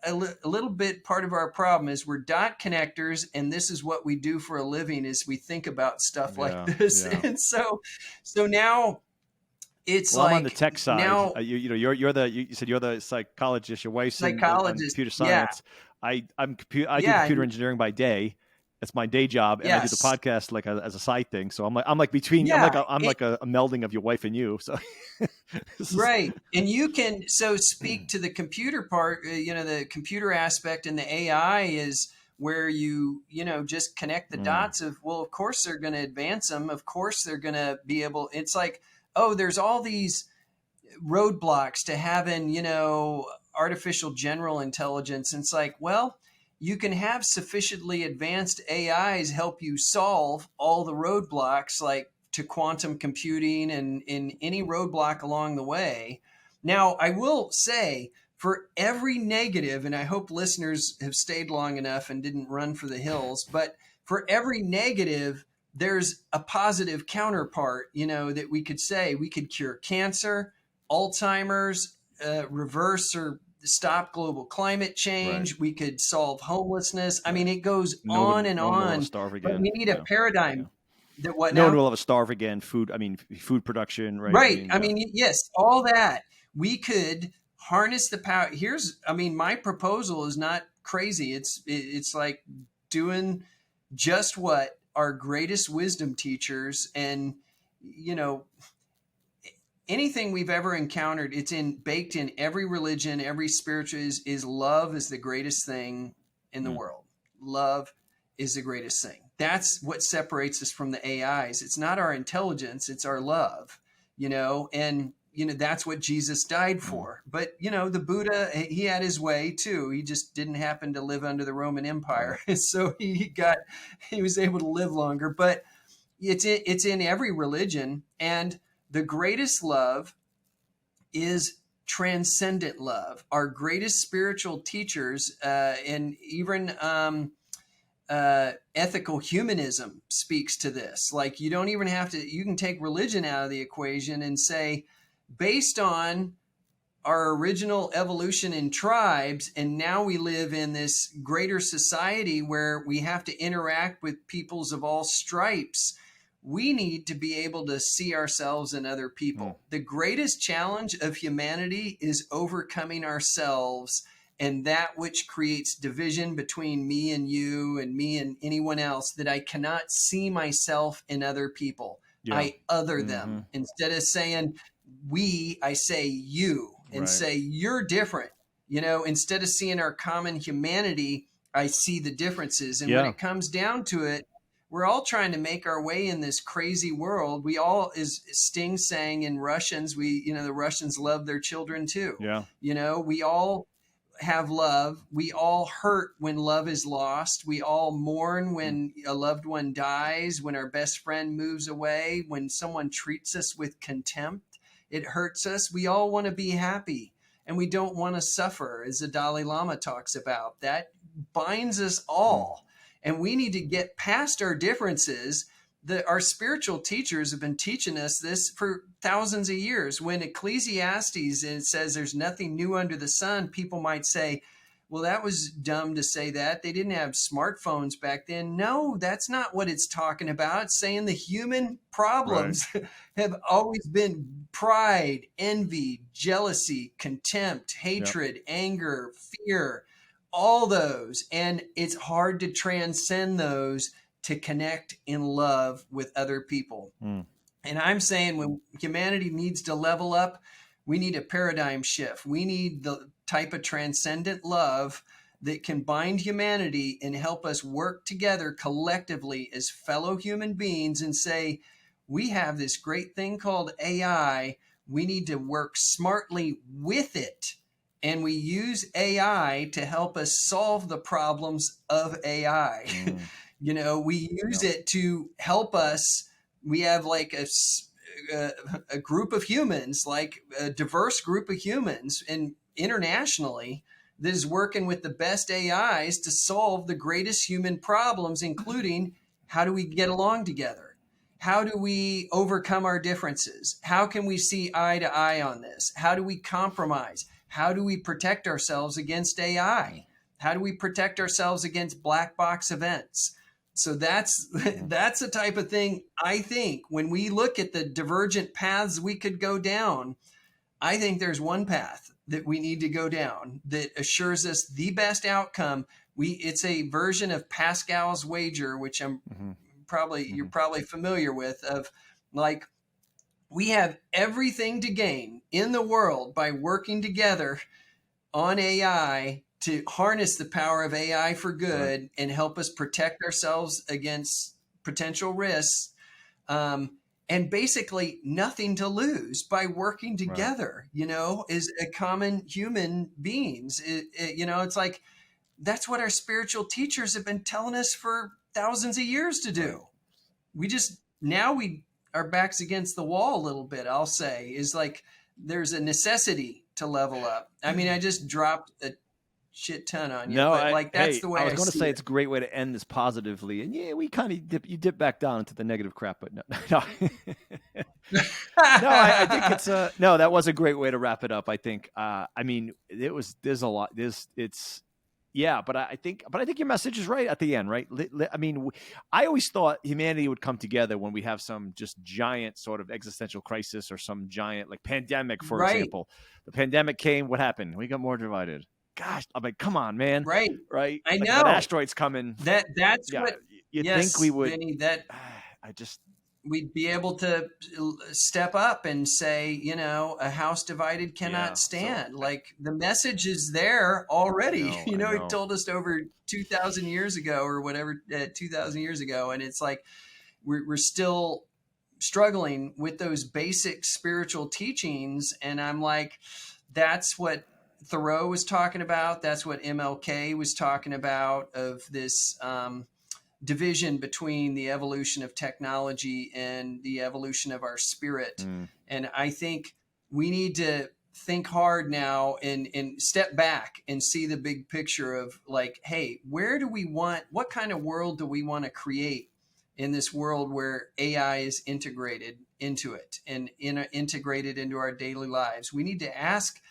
a little bit part of our problem is we're dot connectors. And this is what we do for a living, is we think about stuff like this. Yeah. And so now, it's I'm on the tech side. Now, you said you're the psychologist. Your wife's in computer science. Yeah. I do computer engineering by day. That's my day job, and I do the podcast as a side thing. So I'm like between. Yeah, I'm like a melding of your wife and you. So right, and you can speak to the computer part. The computer aspect, and the AI is where you just connect the dots of, well, of course they're going to advance them. Of course they're going to be able. It's like, oh, there's all these roadblocks to having, artificial general intelligence. And it's like, well, you can have sufficiently advanced AIs help you solve all the roadblocks, like to quantum computing and in any roadblock along the way. Now, I will say, for every negative, and I hope listeners have stayed long enough and didn't run for the hills, but for every negative, there's a positive counterpart, that we could say. We could cure cancer, Alzheimer's, reverse or stop global climate change. Right. We could solve homelessness. I mean, it goes on and on. But we need a paradigm that no one will ever starve again. Food production, right? Right. I mean, yes, all that. We could harness the power. My proposal is not crazy. It's like doing just what our greatest wisdom teachers and, anything we've ever encountered, it's baked in every religion, every spiritual is love is the greatest thing in the world. Love is the greatest thing. That's what separates us from the AIs. It's not our intelligence, it's our love, and that's what Jesus died for. But, the Buddha, he had his way too. He just didn't happen to live under the Roman Empire. So he was able to live longer, but it's in every religion. And the greatest love is transcendent love. Our greatest spiritual teachers, and even ethical humanism speaks to this. Like, you don't even have to, you can take religion out of the equation and say, based on our original evolution in tribes, and now we live in this greater society where we have to interact with peoples of all stripes, we need to be able to see ourselves in other people. The greatest challenge of humanity is overcoming ourselves and that which creates division between me and you and me and anyone else, that I cannot see myself in other people. Yeah. I other them. Instead of saying we, I say you, and say you're different. Instead of seeing our common humanity, I see the differences. And when it comes down to it, we're all trying to make our way in this crazy world. We all, as Sting sang in Russians, the Russians love their children too. Yeah. We all have love. We all hurt when love is lost. We all mourn when a loved one dies, when our best friend moves away, when someone treats us with contempt. It hurts us. We all want to be happy, and we don't want to suffer, as the Dalai Lama talks about. That binds us all, and we need to get past our differences. Our spiritual teachers have been teaching us this for thousands of years. When Ecclesiastes, it says there's nothing new under the sun, people might say, well, that was dumb to say that. They didn't have smartphones back then. No, that's not what it's talking about. It's saying the human problems have always been pride, envy, jealousy, contempt, hatred, anger, fear, all those. And it's hard to transcend those to connect in love with other people. And I'm saying when humanity needs to level up, we need a paradigm shift. We need the type of transcendent love that can bind humanity and help us work together collectively as fellow human beings and say, we have this great thing called AI. We need to work smartly with it. And we use AI to help us solve the problems of AI. We use it to help us. We have like a group of humans, like a diverse group of humans, and internationally, that is working with the best AIs to solve the greatest human problems, including how do we get along together? How do we overcome our differences? How can we see eye to eye on this? How do we compromise? How do we protect ourselves against AI? How do we protect ourselves against black box events? So that's the type of thing. I think when we look at the divergent paths we could go down, I think there's one path that we need to go down that assures us the best outcome. It's a version of Pascal's wager, which you're probably familiar with, of like, we have everything to gain in the world by working together on AI to harness the power of AI for good and help us protect ourselves against potential risks. And basically nothing to lose by working together, as a common human beings. It's like, that's what our spiritual teachers have been telling us for thousands of years to do. Our backs against the wall a little bit, I'll say, is like, there's a necessity to level up. I mean, I just dropped a shit ton on you. No, but that's the way I was going to say it. It's a great way to end this positively. And yeah, we kind of dip back down into the negative crap, but no. I think it's that was a great way to wrap it up. I think, there's a lot, but I think your message is right at the end, right? I mean, I always thought humanity would come together when we have some just giant sort of existential crisis or some giant like pandemic, for example. The pandemic came, what happened? We got more divided. Gosh, I'm like, come on, man. Right. I know. That asteroid's coming. That's what you think we would. Vinny, we'd be able to step up and say, a house divided cannot stand. Like, the message is there already. He told us over 2,000 years ago or whatever, 2,000 years ago. And it's like, we're still struggling with those basic spiritual teachings. And I'm like, that's what Thoreau was talking about. That's what MLK was talking about, of this division between the evolution of technology and the evolution of our spirit. And I think we need to think hard now and step back and see the big picture of like, hey, what kind of world do we want to create in this world where AI is integrated into it and integrated into our daily lives? We need to ask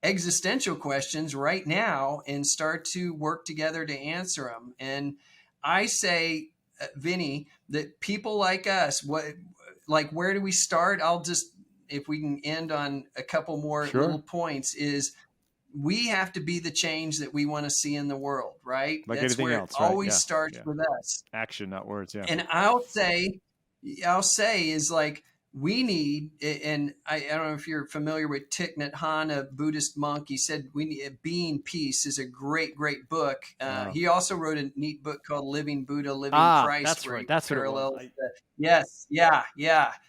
existential questions right now and start to work together to answer them. And I say, Vinny, that people like us, where do we start? If we can end on a couple more little points, is we have to be the change that we want to see in the world, right? Like that's everything where else, it always starts with us. Action, not words. Yeah. And I'll say is like, we need, and I don't know if you're familiar with Thich Nhat Hanh, a Buddhist monk. He said we need Being Peace is a great book. He also wrote a neat book called Living Buddha, Living Christ. That's right. That's what it was. Yes. Yeah.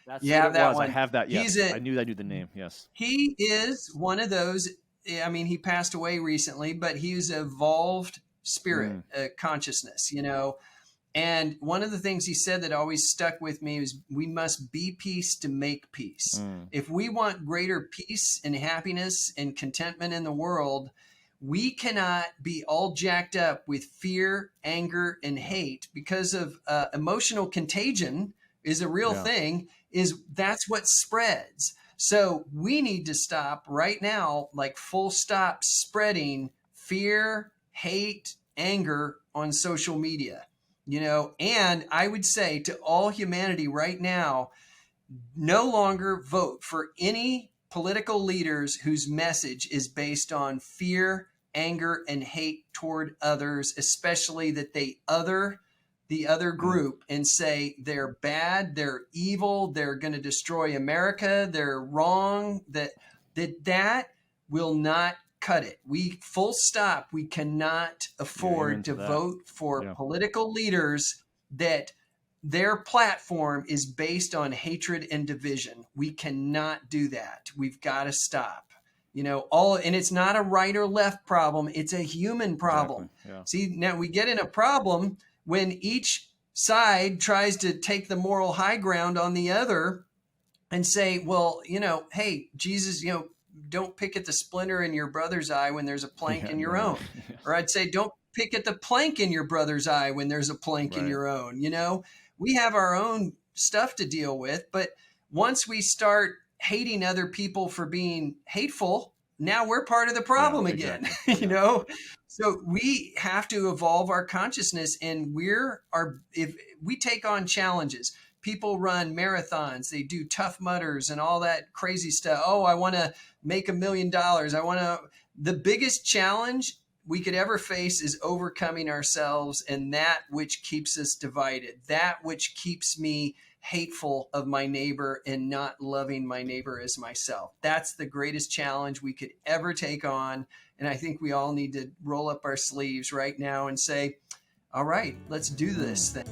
That's you what have it that was. one. I have that. Yes. I knew the name. Yes. He is one of those. I mean, he passed away recently, but he's evolved spirit, consciousness, And one of the things he said that always stuck with me is we must be peace to make peace. If we want greater peace and happiness and contentment in the world, we cannot be all jacked up with fear, anger, and hate because of emotional contagion is a real thing. That's what spreads. So we need to stop right now, like full stop spreading fear, hate, anger on social media. And I would say to all humanity right now, no longer vote for any political leaders whose message is based on fear, anger, and hate toward others, especially that they other the other group and say they're bad, they're evil, they're going to destroy America, they're wrong, that will not cut it. We full stop. We cannot afford to vote for political leaders that their platform is based on hatred and division. We cannot do that. We've got to stop. And it's not a right or left problem. It's a human problem. See, now we get in a problem when each side tries to take the moral high ground on the other and say, well, hey, Jesus, don't pick at the splinter in your brother's eye when there's a plank in your own. Or I'd say, don't pick at the plank in your brother's eye when there's a plank in your own. We have our own stuff to deal with. But once we start hating other people for being hateful, now we're part of the problem again, So we have to evolve our consciousness, and if we take on challenges. People run marathons, they do Tough Mudders and all that crazy stuff. Oh, I want to make $1 million. The biggest challenge we could ever face is overcoming ourselves and that which keeps us divided, that which keeps me hateful of my neighbor and not loving my neighbor as myself. That's the greatest challenge we could ever take on. And I think we all need to roll up our sleeves right now and say, all right, let's do this thing.